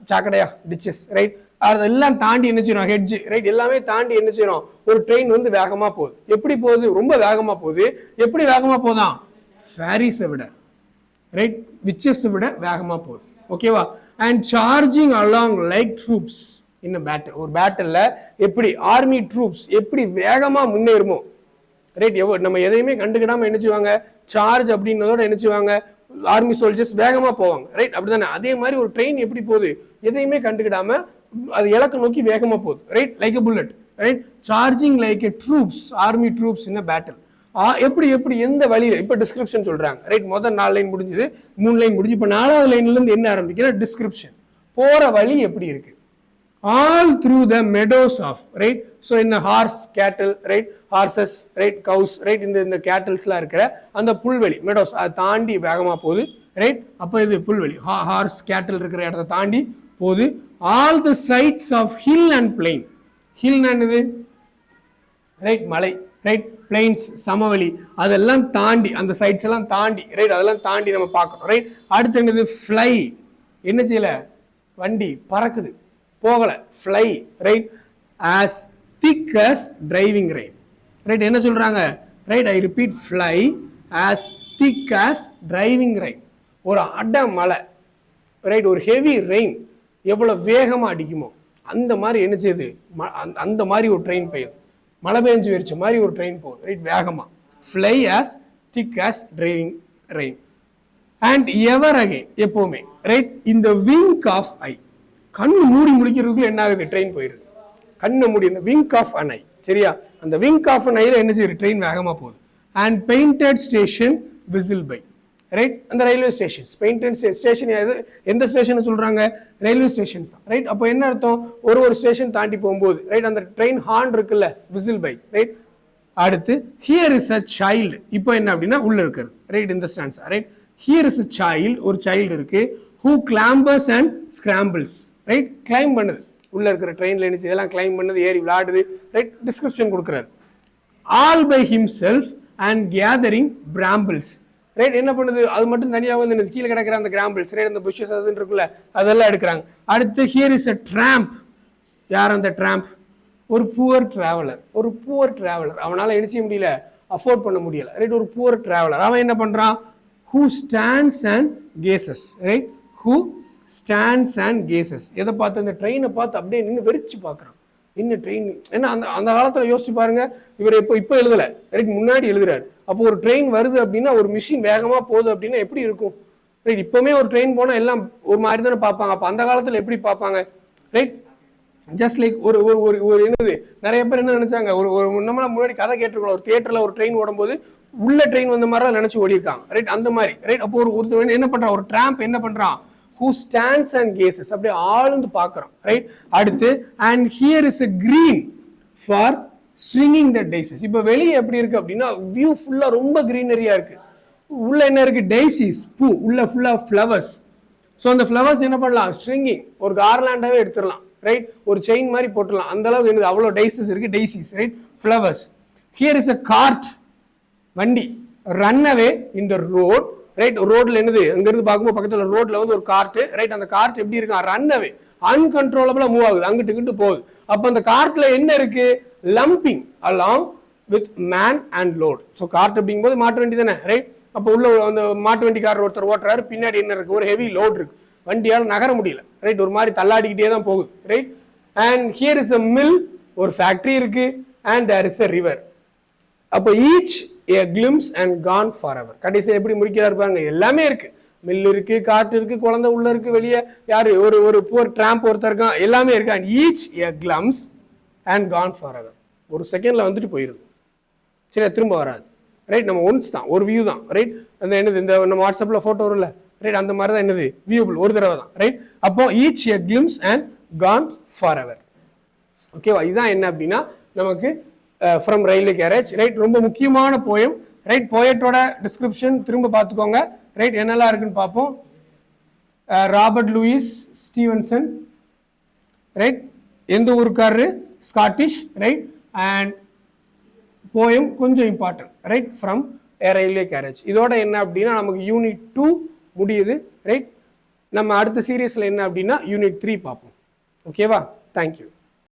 சாக்கடையா, டிச்சஸ், ரைட்? அதெல்லாம் தாண்டி என்ன செய்யணும்? Hedge, right? எல்லாமே தாண்டி என்ன செய்யணும்? ஒரு ட்ரெயின் வந்து வேகமா போகுது. எப்படி போகுது? ரொம்ப வேகமா போகுது. எப்படி வேகமா போதான்? ஃபேரிஸை விட, ரைட்? விச்சஸ் விட வேகமா போகுது. ஓகேவா? And charging along like troops in a battle. ஒரு பேட்டில்ல எப்படி ஆர்மி ட்ரூப்ஸ் எப்படி வேகமா முன்னேறுமோ, ரைட்? நம்ம எதையுமே கண்டுக்கிடாம என்ன செய்வாங்க? சார்ஜ் அப்படின்னதோட என்ன செய்வாங்க? ஆர்மி சோல்ஜர்ஸ் வேகமா போவாங்க, ரைட்? அப்படிதானே? அதே மாதிரி ஒரு ட்ரெயின் எப்படி போகுது? எதையுமே கண்டுக்கிடாம அது இலக்க நோக்கி வேகமா போகுது, right? Like a bullet, right? Charging like a troops, army troops in a battle. எப்படி எப்படி எந்த வழியில? இப்ப டிஸ்கிரிப்ஷன் சொல்றாங்க, ரைட்? முதல் 4 லைன் முடிஞ்சது, 3 லைன் முடிஞ்சு, இப்ப 4வது லைன்ல இருந்து என்ன ஆரம்பிக்கிற? டிஸ்கிரிப்ஷன். போற வழி எப்படி இருக்கு? all through the meadows of, right? So in the horse, cattle, right? Horses, right? Cows, right? இந்த cattleஸ்லாம் இருக்கிற அந்த புல்வெளி, meadows, அதை தாண்டி வேகமா போகுது, ரைட்? அப்போ இது புல்வெளி, ஹார்ஸ், கேட்டில் இருக்கிற இடத்தை தாண்டி போகுது. all the sights of hill and plain. hill என்னது? ரைட்? மலை, ரைட்? பிளைன்ஸ், சமவெளி, அதெல்லாம் தாண்டி, அந்த சைட்ஸ் எல்லாம் தாண்டி, ரைட்? அதெல்லாம் தாண்டி நம்ம பார்க்கணும், ரைட்? அடுத்து என்னது? ஃப்ளை. என்ன செய்யல? வண்டி பறக்குது, போகல, fly, right? as thick as driving rain, right? என்ன சொல்றாங்க? Right, I repeat, fly as thick as driving rain. ஒரு அட மழை, ரைட்? ஒரு ஹெவி ரெயின் எவ்வளவு வேகமா அடிக்குமோ அந்த மாதிரி என்ன செய்யுது? அந்த மாதிரி ஒரு ட்ரெயின் பெய்யுது, மழை பெஞ்சு வரிச்ச மாதிரி ஒரு ட்ரெயின் போகுது, ரைட்? வேகமா. Fly as thick as driving rain. and ever again, எப்பவுமே, right? in the wink of eye. கண்ணு மூடி முடிக்கிறதுக்குள்ள என்ன ஆகுது? ட்ரெயின் போயிருது. கண்ணை மூடி, இந்த விங்க் ஆஃப் அன் ஐ, சரியா? அந்த விங்க் ஆஃப் அன் ஐல என்ன செய்யுது? ட்ரெயின் வேகமா போகுது. And painted station whistle by, right? அந்த ரயில்வே ஸ்டேஷன்ஸ், பெயிண்டட் ஸ்டேஷன் எந்த ஸ்டேஷன் சொல்றாங்க? ரயில்வே ஸ்டேஷன்ஸ் தான், ரைட்? அப்போ என்ன அர்த்தம்? ஒரு ஸ்டேஷன் தாண்டி போகும்போது, ரைட், அந்த ட்ரெயின் ஹார்ன் இருக்குல்ல, விசில் பை, ரைட்? அடுத்து ஹியர் இஸ் அ சைல்டு. இப்போ என்ன அப்படின்னா உள்ள இருக்கிறது, ரைட்? இந்த stanza, right? Here is a child, ஒரு சைல்டு இருக்கு, who clambers and scrambles, right? Climb பண்ணுது, உள்ள இருக்கிற ட்ரெயின்ல என்ன இதெல்லாம் கிளைம் பண்ணுது, ஏறி விளையாடுது, ரைட்? டிஸ்கிரிப்ஷன் கொடுக்குறாரு. All by himself and gathering brambles, right? என்ன பண்ணுது? அது மட்டும் தனியாக வந்து கீழே கிடக்கிற அந்த கிராம்பிள்ஸ், ரைட்? அந்த புஷஸ் அதுன்னு இருக்குல்ல, அதெல்லாம் எடுக்கிறாங்க. அடுத்து ஹியர் இஸ் அ ட்ராம்ப். யார் அந்த ட்ராம்ப்? ஒரு புவர் டிராவலர், ஒரு புவர் டிராவலர். அவனால என்ன செய்ய முடியல? அஃபோர்ட் பண்ண முடியல, ரைட்? ஒரு புவர் டிராவலர். அவன் என்ன பண்றான்? who stands and gazes, right? who stands and gazes. எதை பார்த்து? இந்த ட்ரெயினை பார்த்து அப்படியே நின்று வெறிச்சு பார்க்குறான். என்ன ட்ரெயின்? ஏன்னா அந்த காலத்தில் யோசிச்சு பாருங்க, இவர் இப்போ எழுதலை, ரைட்? முன்னாடி எழுதுறாரு. அப்போ ஒரு ட்ரெயின் வருது அப்படின்னா, ஒரு மிஷின் வேகமாக போகுது அப்படின்னா எப்படி இருக்கும், ரைட்? இப்போவுமே ஒரு ட்ரெயின் போனால் எல்லாம் ஒரு மாதிரி தானே பார்ப்பாங்க. அப்போ அந்த காலத்தில் எப்படி பார்ப்பாங்க, ரைட்? ஜஸ்ட் லைக் ஒரு ஒரு ஒரு என்னது, நிறைய பேர் என்ன நினைச்சாங்க, ஒரு நம்மள முன்னாடி கதை கேட்டிருக்கோம், ஒரு தியேட்டர்ல ஒரு ட்ரெயின் ஓடும்போது உள்ள ட்ரெயின் வந்த மாதிரி நினைச்சு ஓடி இருக்காங்க, ரைட்? அந்த மாதிரி, ரைட்? அப்போ ஒரு என்ன பண்றான்? ஒரு ட்ராம்ப் என்ன பண்றான்? who stands and gazes, அப்படியே ஆழ்ந்து பார்க்கறான், ரைட்? அடுத்து and here is a green for stringing the daisies. இப்போ வெளியே எப்படி இருக்கு அப்படின்னா, வியூ ஃபுல்லா ரொம்ப கிரீனரியா இருக்கு. உள்ள என்ன இருக்கு? டெய்சிஸ், பூ, உள்ள ஃபுல்லா ஃப்ளவர்ஸ். ஸோ அந்த ஃப்ளவர்ஸ் என்ன பண்ணலாம்? ஸ்ட்ரிங்கிங், ஒரு கார்லாண்டாவே எடுத்துடலாம், ரைட்? ஒரு செயின் மாதிரி போட்டுடலாம், அந்த அளவுக்கு எனக்கு அவ்வளோ டெய்சிஸ் இருக்கு, daisies, right? Flowers. Here is a cart, வண்டி. Run away in the road, right? ரோட்ல என்னது? அங்கிருந்து பார்க்கும்போது பக்கத்துல ரோட்ல வந்து ஒரு கார்ட், ரைட்? அந்த கார்ட் எப்படி இருக்கு? ரன் அவே, அன்கன்ட்ரோலபிளா மூவ் ஆகுது, அங்கிட்டு இங்கிட்டு போகுது. அப்ப அந்த கார்ட்ல என்ன இருக்கு? Lumping along with man and load. So cart அப்படிங்கும்போது மாட்டு வண்டி தானே, ரைட்? அப்போ உள்ள அந்த மாட்டு வண்டிக்காரர் ஒருத்தர் ஓட்டுறாரு, பின்னாடி என்ன இருக்கு, ஒரு ஹெவி லோட் இருக்கு, வண்டியால் நகர முடியல, ரைட்? ஒரு மாதிரி தள்ளாடிக்கிட்டே தான் போகுது, right? And here is a mill, ஒரு ஃபேக்டரி இருக்கு, and there is a river. அப்போ each a glimpse and gone forever. கடைசியில் எப்படி முடிக்கிறாரு பாருங்க, எல்லாமே இருக்கு, மில் இருக்கு, காற்று இருக்கு, குழந்தை உள்ள இருக்கு, வெளியே யாரு ஒரு புவர் ட்ராம்ப் ஒருத்தர் இருக்கான், எல்லாமே இருக்கு. And each a glimpse and gone forever. ஒரு செகண்ட்ல வந்துட்டு போயிருது, சரி, திரும்ப வராது, ரைட்? நம்ம ஒன்ஸ் தான், ஒரு வியூ தான், ரைட்? அந்த என்னது, இந்த நம்ம வாட்ஸ்அப்ல போட்டோ வரும்ல, ரைட்? அந்த மாதிரி தான் என்னது, வியூபிள், ஒரு தடவை தான், ரைட்? அப்போ each a glimpse and gone forever. ஓகேவா? இதுதான் என்ன அப்படின்னா நமக்கு ஃப்ரம் ரயில்வே கேரேஜ், ரைட்? ரொம்ப முக்கியமான போயம், ரைட்? போயட்டோட டிஸ்கிரிப்ஷன் திரும்ப பார்த்துக்கோங்க, ரைட்? என்னெல்லாம் இருக்குன்னு பார்ப்போம். Robert Louis Stevenson, right? எந்த ஊருக்காரரு, ஸ்காட்டிஷ், ரைட்? அண்ட் போயம் கொஞ்சம் important, right? From a railway carriage. இதோட என்ன அப்படின்னா நமக்கு யூனிட் 2 முடியுது, ரைட்? நம்ம அடுத்த சீரியஸ்ல என்ன அப்படின்னா யூனிட் 3 பார்ப்போம். ஓகேவா? தேங்க்யூ.